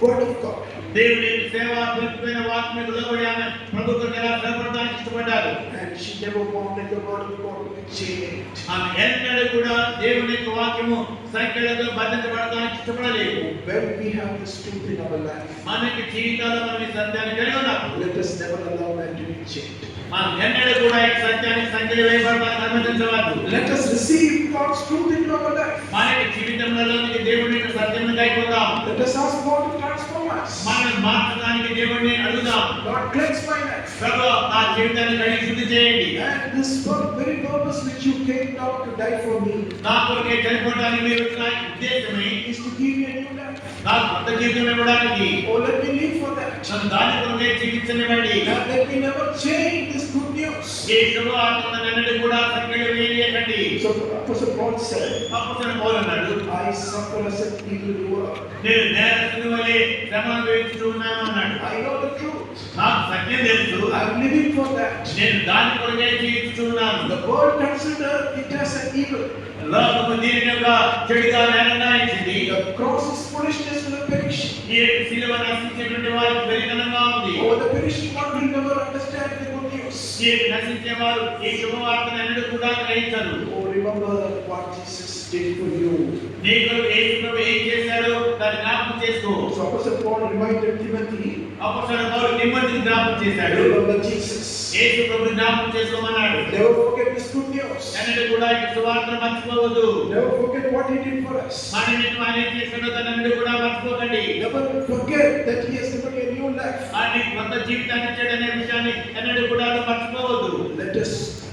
word of God. దేవుని సేవ పిలుపుపైన వాక్యము లోబడి ఆమె ప్రభు కొరకు ఎలా శ్రమపడడానికి ఇష్టపడ్డారు. And she never wanted the word of God to be changed. ఆమె ఎన్నడూ కూడా దేవుని యొక్క వాక్యము సంఖ్యలతో బంధించబడడానికి ఇష్టపడలేదు. When we have this truth in our life, మనకి జీవితాల్లో మనం ఈ సత్యాన్ని కలిగి ఉన్నప్పుడు let us never allow that to be changed. మనం ఎన్నడూ కూడా ఈ సత్యానికి సంఖ్యలు వేయబడడానికి అనుమతించవద్దు. Let us receive God's truth into our life. మన జీవితంలో దేవుని యొక్క సత్యమును కైకొందాం. Let us ask God to transform us. మనం మార్చడానికి దేవుడిని అడుగుదాం. Lord, cleanse my life. ప్రభువా నా జీవితాన్ని కడిగి శుద్ధి చేయండి. And this very purpose which you came down to die for me నా కొరకే చనిపోవడానికి మీరు వచ్చిన ఉద్దేశమే is to give me a new life. నాకు కొత్త జీవితం ఇవ్వడానికి. Oh, let me live for that. నన్ను దాని కొరకే జీవించనివ్వండి. And let me never change this good news. ఈ శుభవార్తను నన్ను కూడా సంఖ్యలు వేయకండి. So Apostle Paul said, అపోస్తలుడు పౌలు అన్నాడు, I suffer as an evildoer. నేను నేరస్తుని వలె శ్రమను వేస్తూ ఉన్నాను అన్నాడు. I know the truth. నాకు సత్యం తెలుసు. I'm living for that. నేను దాని కొరకే జీవిస్తున్నాను. The world consider it as an evil. లోకము దీనిని ఒక చెడుగా నిర్ణయించింది. The cross is foolishness to the perishing. ఈ శిలువ నశించేటువంటి వారికి వెరితనంగా ఉంది. Oh, the perishing one will never understand the good news. ఈ నశించే వారు ఈ శుభవార్తను ఎన్నడూ కూడా గ్రహించరు. Oh, remember what Jesus did for you. నీకు యేసు ప్రభు ఏం చేశాడో దాన్ని జ్ఞాపకం చేసుకో. So Apostle Paul reminded Timothy, అపోస్తలుడు పౌలు తిమోతిని జ్ఞాపకం చేశాడు. remember Jesus. యేసు ప్రభు జ్ఞాపకం చేసుకోమన్నాడు. Never forget this good news. ఎన్నడూ కూడా ఈ శుభవార్తను మర్చిపోవద్దు. Never forget what he did for us. మన నిమిత్తం ఆయన ఏం చేశాడో దాన్ని ఎన్నడూ కూడా మర్చిపోకండి. Never forget that he has given you a new life. ఆయన కొత్త జీవితాన్ని ఇచ్చాడనే విషయాన్ని ఎన్నడూ కూడా మర్చిపోవద్దు. Let us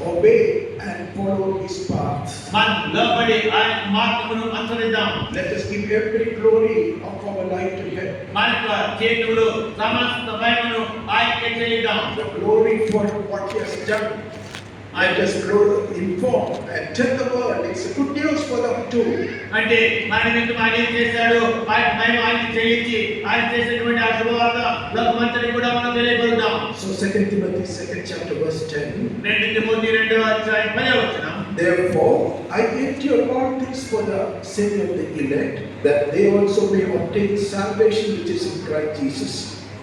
obey and follow his path. మనం లోబడి ఆయన మార్గమును అనుసరిద్దాం. Let us give every glory of our life to him. మన యొక్క జీవితంలో సమస్త మహిమను ఆయనకే చెల్లిద్దాం. The glory for what he has done. Let us inform and tell the world it's a good news for them too. అంటే మన నిమిత్తం ఆయన ఏం చేశాడు, ఆయన మహిమ ఆయనకి చెల్లించి ఆయన చేసినటువంటి ఆ శుభవార్త లోకమంతటికి కూడా మనం తెలియపరుద్దాం. So 2 Timothy 2nd chapter verse 10. 2 Timothy 2వ అధ్యాయం 10వ వచనం. Therefore I endure all things for the sake of the elect, that they also may obtain salvation which is in Christ Jesus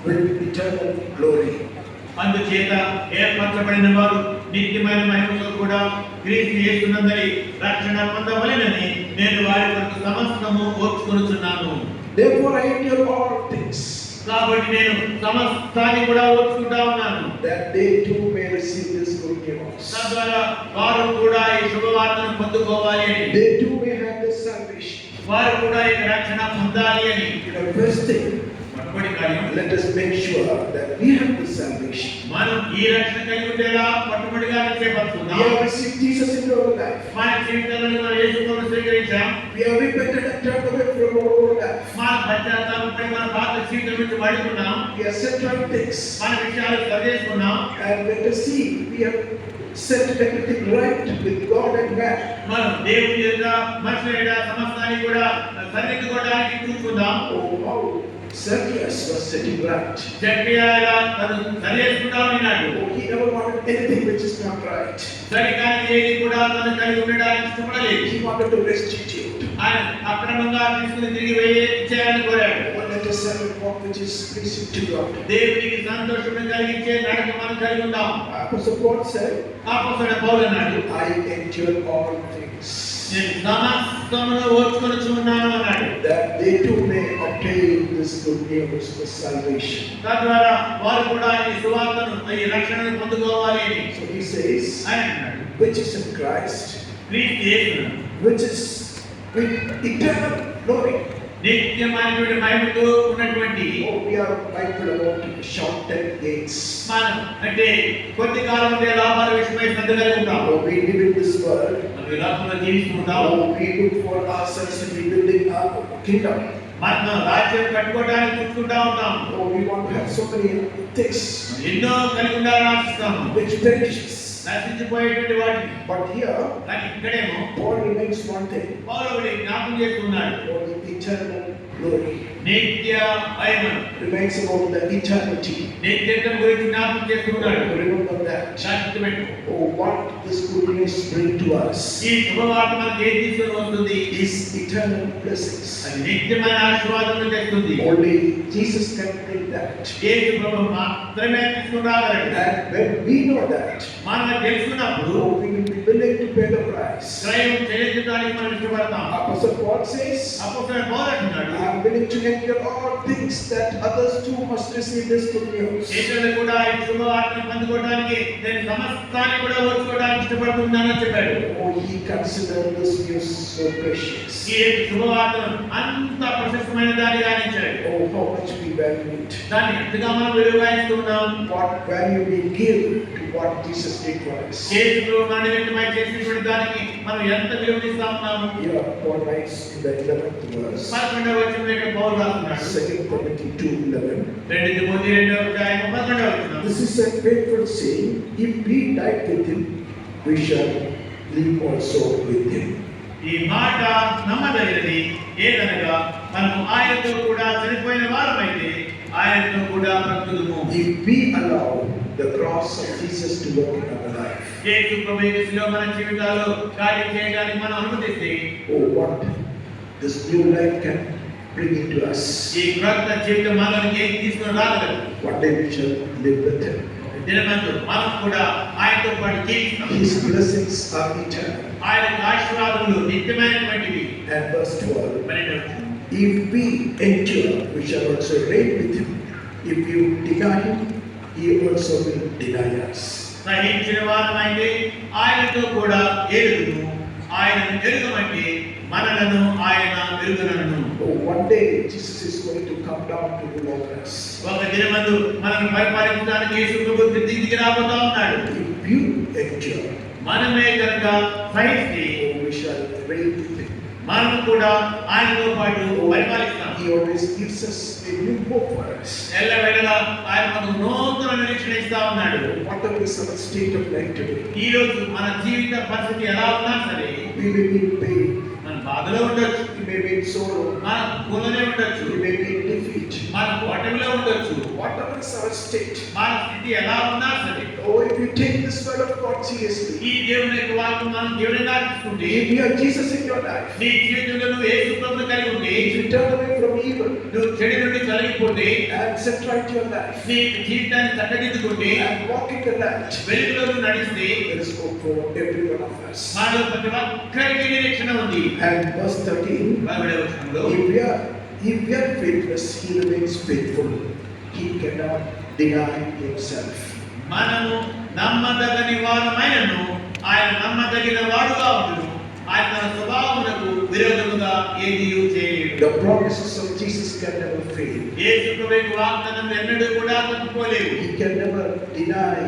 with eternal glory. అందుచేత ఏర్పరచబడిన వారు నిత్యమైన మహిమతో కూడా క్రీస్తు యేసునందరి రక్షణ పొందవలెనని నేను వారి కొరకు సమస్తము ఓర్చుకొనుచున్నాను. Therefore I endure all things, కాబట్టి నేను సమస్తాన్ని కూడా ఓర్చుకుంటా ఉన్నాను. that they too may receive this good news. తద్వారా వారు కూడా ఈ శుభవార్తను పొందుకోవాలి అని, They too may have this salvation. వారు కూడా ఈ రక్షణ పొందాలి అని. First thing, మొట్టమొదటి కార్యం, let us make sure that we have this salvation. మనం ఈ రక్షణ కలిగి ఉండేలా మొట్టమొదటిగా We చేపడుతున్నాం. have received Jesus into our life. మన జీవితంలో మనం యేసును స్వీకరించాం. We have repented and turned away from our old life. మన పశ్చాత్తాపపడి మన పాత జీవితం నుంచి మళ్ళుకున్నాం. We have set right things. మన విషయాలు సరిచేసుకున్నాం. And let us see, we have set everything right with God and man. మనం దేవుని యొక్క మనుషుల యొక్క సమస్తాన్ని కూడా సరిదిద్దుకోవడానికి చూసుకుందాం. Oh, how Zacchaeus was setting right. జక్కయ్య తను సరిచేసుకుంటా ఉన్నాడు. Oh, he never wanted anything which is not right. సరికాని ఏది కూడా తను కలిగి ఉండడానికి ఇష్టపడలేదు. He wanted to restitute. ఆయన అక్రమంగా తీసుకుని తిరిగి చేయాలని కోరాడు. But let us have a walk which is pleasing to God. దేవునికి సంతోషం కలిగించే నడక మనం కలిగి ఉందాం. Apostle Paul said, అపోస్తలుడు పౌలు అన్నాడు, I endure all things, నేను సమస్తమును ఓర్చుకొనుచున్నాను అన్నాడు. that they too may obtain this good news for salvation. తద్వారా వారు కూడా ఈ సువార్తను ఈ రక్షణను పొందుకోవాలి అని. So he says, ఆయన అన్నాడు, which is in Christ, క్రీస్తు యేసును which is with eternal glory. నిత్యమైనటువంటి మహిమతో ఉన్నటువంటి Oh, we are mindful about short-term gains. మనం అంటే కొద్ది కాలం ఉండే లాభాల విషయమై శ్రద్ధ కలిగి ఉంటాం. Oh, we live in this world. మనం ఈ లోకంలో జీవిస్తుంటాం. Oh, we look for ourselves to be building our kingdom. మనం రాజ్యం కట్టుకోవడానికి చూసుకుంటా ఉంటాం. Oh, we want to have so many things ఎన్నో కలిగి ఉండాలని ఆశిస్తాము, which perishes. నశించిపోయేటువంటి వాటిని. But here, కానీ ఇక్కడేమో Paul remains one thing. పౌలుడు జ్ఞాపకం చేస్తున్నాడు, For the eternal glory. నిత్య మహిమను, Remains about the eternity. నిత్యత్వం గురించి జ్ఞాపకం చేస్తున్నాడు. Remember that. శాశ్వతమైన Oh, what this good news bring to us ఈ శుభవార్త మనకి ఏం తీసుకొని వస్తుంది? is eternal blessings. అది నిత్యమైన ఆశీర్వాదం తెస్తుంది. Only Jesus can bring that. యేసు ప్రభువు మాత్రమే తీసుకుని రాగలడు. And when we know that, మనం తెలుసుకున్నప్పుడు oh, we will be willing to pay the price. క్రయం చెల్లించడానికి మనం ఇష్టపడతాం. Apostle Paul says, అపోస్తలుడు పౌలు అంటున్నాడు, I am willing to endure all things that others too must receive this good news. ఇతరులు కూడా ఈ శుభవార్తను పొందుకోవడానికి నేను సమస్తాన్ని కూడా ఓర్చుకోవడానికి ఇష్టపడుతున్నానని చెప్పాడు. Oh, he considered this news so precious. ఈ శుభవార్తను అంత ప్రశస్తమైన దానిగా ఇచ్చాడు. Oh, how much we evaluate? దాన్ని ఎంతగా మనం విలువగా ఇస్తున్నాం? What value we give to what Jesus did for us? యేసు మన నిమిత్తమై చేసినటువంటి దానికి మనం ఎంత విలువ ఇస్తా ఉన్నాము? Here Paul writes in the 11th verse, 11వ వచనంలో ఇక్కడ పౌలు రాస్తున్నాడు. 2 Timothy 2:11. 2 తిమోతి 2వ అధ్యాయం 11వ వచనం. This is a faithful saying, if we died with him, we shall live also with him. ఈ మాట నమ్మదగినది. ఏదనగా మనము ఆయనతో కూడా చనిపోయిన వారమైతే ఆయనతో కూడా బ్రతుకుదుము. If we allow the cross of Jesus to work in our life, యేసు ప్రభువులో మన జీవితాల్లో కార్యం చేయడానికి మనం అనుమతిస్తే, oh, what this new life can bring into us. ఈ క్రొత్త జీవితం మనకి ఏం తీసుకొని రాగలదు. One day we shall live with him. దినమందు మనం కూడా ఆయనతో పాటు జీవిస్తాం. His blessings are eternal. ఆయన ఆశీర్వాదములు నిత్యమైనటువంటివి. And verse 12, 12వ వచనం. if we endure, we shall also reign with him. If you deny him, he also will deny us. సహించిన వారమైతే ఆయనతో కూడా ఏలుదుము. ఆయనను ఎరుగమంటే మనలను ఆయన ఎరుగనను. Oh, one day Jesus is going to come down to rule over us. ఒక దినమందు మనల్ని పరిపాలించడానికి యేసు ప్రభువు దిగి రాబోతా ఉన్నాడు. If you endure, మనమే కనుక సహిస్తే oh, we shall reign with him. మనం కూడా ఆయనతో పాటు పరిపాలిస్తాం. He always gives us a new hope for us. ఎల్లవేళలా ఆయన మనకు నూతన నిరీక్షణ ఇస్తా ఉన్నాడు. Whatever is our state of life today, ఈ రోజు మన జీవిత పరిస్థితి ఎలా ఉన్నా సరే, we may be in pain, మన బాధలో ఉండొచ్చు, we may be in sorrow, మన పూలనే ఉండొచ్చు, we may be in defeat. మన ఓటమిలో ఉండొచ్చు. Whatever is our state, మన స్థితి ఎలా ఉన్నా సరే, oh, if you take this word of God seriously, ఈ దేవుని యొక్క వాక్యం మనం దేవునిగా తీసుకుంటే, if you have Jesus in your life, నీ జీవితంలో నువ్వు యేసు ప్రభువును కలిగి ఉంటే, if you turn away from evil నువ్వు చెడు నుండి తొలగిపోతే, and set right your life నీ జీవితాన్ని చక్కదిద్దుకుంటే, and walk in the light, వెలుగులో నువ్వు నడిస్తే, there is hope for every one of us. మనలో ప్రతి ఒక్కరికి నిరీక్షణ ఉంది. And verse 13, 12వ వచనంలో, if we are faithless, he remains faithful. He cannot deny himself. మనము నమ్మదగని వారమైనను ఆయన నమ్మదగిన వాడుగా ఉండును. ఆయన తన స్వభావమునకు విరోధముగా ఏదియూ చేయలేడు. The promises of Jesus can never fail. యేసు ప్రభువు వాగ్దానం ఎన్నడూ కూడా తప్పిపోలేవు. He can never deny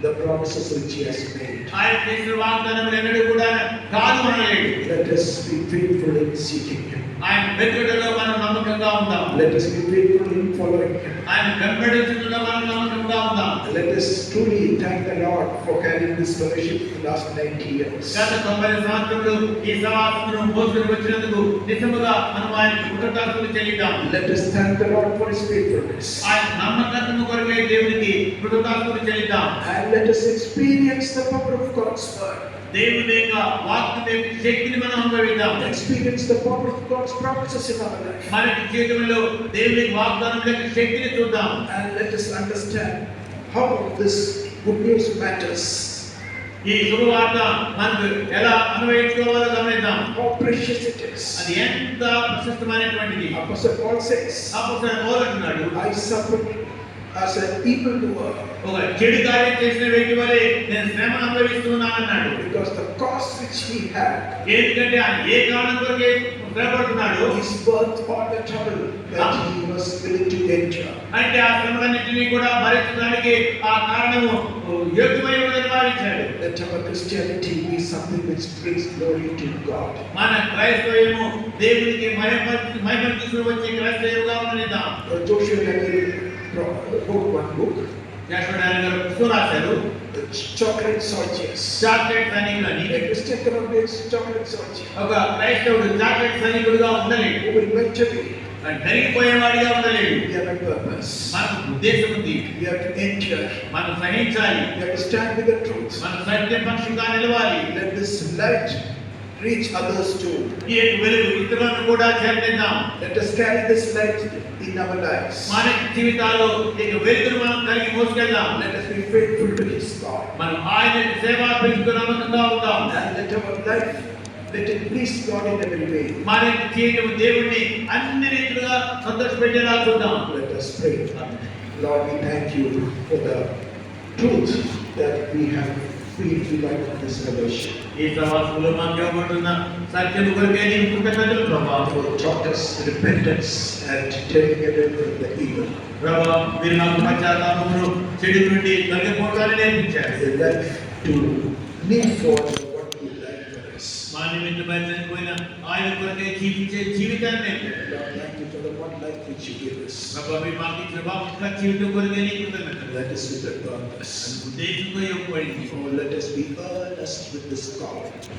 the promises which he has made. ఆయన చేసిన వాగ్దానం ఎన్నడూ కూడా కాదు అనలేడు. Let us be faithful in seeking him. ఆయన వెతుకుటలో మనం నమ్మకంగా ఉందాం. Let us be faithful in following him. ఆయన వెంబడించుటలో మనం నమ్మకంగా ఉందాం. Let us truly thank the Lord for carrying this fellowship for the last 90 years. గత 90 సంవత్సరాలు ఈ సమాజమును మోసుకొని వచ్చినందుకు నిజముగా మనం ఆయనకు కృతజ్ఞతలు చెల్లిద్దాం. Let us thank the Lord for his faithfulness. ఆయన నమ్మకత్వము కొరకే దేవునికి కృతజ్ఞతలు చెల్లిద్దాం. And let us experience the power of God's word. దేవుని యొక్క వాక్కు యొక్క శక్తిని మనం అనుభవిద్దాం. Experience the power of God's promises in our life. మన జీవితంలో దేవుని వాగ్దానం యొక్క శక్తిని చూద్దాం. And let us understand how this good news matters. ఈ శుభవార్త మనకు ఎలా అనుభవించుకోవాలో గమనిద్దాం. How precious it is. అది ఎంత ప్రశస్తమైనటువంటిది. Apostle Paul says, అపోస్తలుడైన పౌలు అంటున్నాడు, I suffered as an evildoer ఒక చెడు కార్యం చేసిన వ్యక్తి వలె నేను శ్రమను అనుభవిస్తున్నానన్నాడు. because the cost which he had, ఎందుకంటే ఆయన ఏ కారణం కొరకే శ్రమపడుతున్నాడు, his worth all the trouble that he was willing to endure. అంటే ఆ శ్రమలన్నింటినీ కూడా భరించడానికి ఆ కారణము యోగ్యమై ఉన్నదని భావించాడు. Let our Christianity be something which brings glory to God. మన క్రైస్తవము దేవునికి మహిమ తీసుకువచ్చే క్రైస్తవముగా ఉండనిద్దాం. Joshua Daniel wrote one book, యాషోడాని గారు పుస్తకం రాశారు, Chocolate Soldiers. చాక్లెట్ సైనికులని. A Christian cannot be a chocolate soldier. ఒక క్రైస్తవుడు చాక్లెట్ సైనికుడుగా ఉండలేడు. Who will melt away. పెరిగిపోయేవాడిగా ఉండలేడు. We have a purpose. మనకు ఉద్దేశం ఉంది. We have to endure. మనం సహించాలి. We have to stand with the truth. మనం సత్య పక్షంగా నిలవాలి. Let this light reach others too. ఈ యొక్క వెలుగు ఇతరులను కూడా చేర్చేద్దాం. Let us carry this light in our lives. మన జీవితాల్లో ఈ వెలుగును మనం కలిగి మోసుకెళ్దాం. Let us be faithful to His God. మనం ఆయన సేవా ప్రీతితో నమ్మకంగా ఉందాం. And let our life, let it please God in every way. మన జీవితం దేవుణ్ణి అన్ని రీతిలుగా సంతోషపెట్టేలా చూద్దాం. Let us pray. Lord, we thank you for the truth that we have feel like this revelation. ఈ సవాసులో మాకు ఇవ్వబడుతున్న సత్యము కొరకే నీకు కృతజ్ఞతలు ప్రభా. You taught us repentance and turning away from the evil. ప్రభా మీరు మాకు పశ్చాత్తాపమును చెడు నుండి తొలగిపోవడాన్ని నేర్పించారు. A life to live for what you like for us. మా నిమిత్తమై చనిపోయిన ఆయన కొరకే జీవించే జీవితాన్ని నేర్పారు. Lord, thank you for the one life which you gave us. ప్రభా మీరు మాకు ఇచ్చిన ఒక్క జీవితం కొరకే నీకు కృతజ్ఞతలు. That is with the purpose. ఉద్దేశంతో ఇవ్వబడింది. Oh, let us be earnest with this call.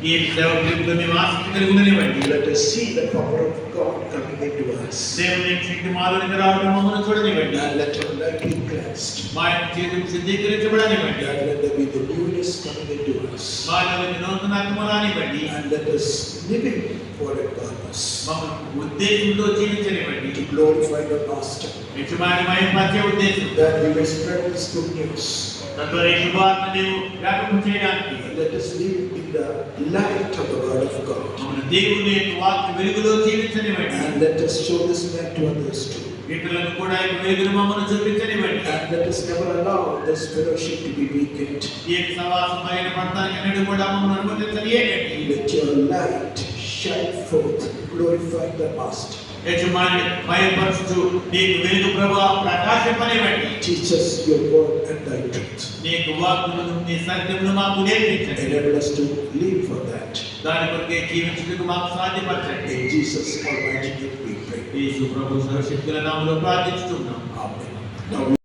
ఈ సేవకులకు మేము ఆసక్తి కలిగి ఉండనివ్వండి. Let us see the power of God coming into us. దేవుని శక్తి మాలోనికి రావడం మమ్మల్ని చూడనివ్వండి. And let our life be cleansed. మా యొక్క జీవితం శుద్ధీకరించబడనివ్వండి. And let there be the newness coming into us. మాలోనికి నూతనత్వము రానివ్వండి. And let us live it for a purpose. మమ్మల్ని ఉద్దేశంతో జీవించనివ్వండి. To glorify the Master. యజమాని మహిమపరిచే ఉద్దేశం. That we may spread this good news. తద్వారా ఈ శుభవార్తను వ్యాపకం చేయడానికి Let us live in the light of the Word of God. మమ్మల్ని దేవుని యొక్క వాక్య వెలుగులో జీవించనివ్వండి. And let us show this light to others too. ఇతరులకు కూడా ఈ వెలుగును మమ్మల్ని చూపించనివ్వండి. And let us never allow this fellowship to be weakened. ఈ యొక్క సవాసం పైన పడతానికి అన్నిటి కూడా మమ్మల్ని అనుమతించనీయకండి. Let your light shine forth, glorifying the Master. యజమాని మహిమపరచుచు నీకు వెలుగు ప్రభావ ప్రకాశింపనివ్వండి. Teach us your word and thy truth. నీకు వాక్కులను నీ సత్యమును మాకు నేర్పించండి. Enable us to live for that. దాని కొరకే జీవించుటకు మాకు సాధ్యపరచండి. In Jesus' almighty name we pray. యేసు ప్రభు సర్వశక్తుల నామములో ప్రార్థిస్తున్నాం. Amen. Now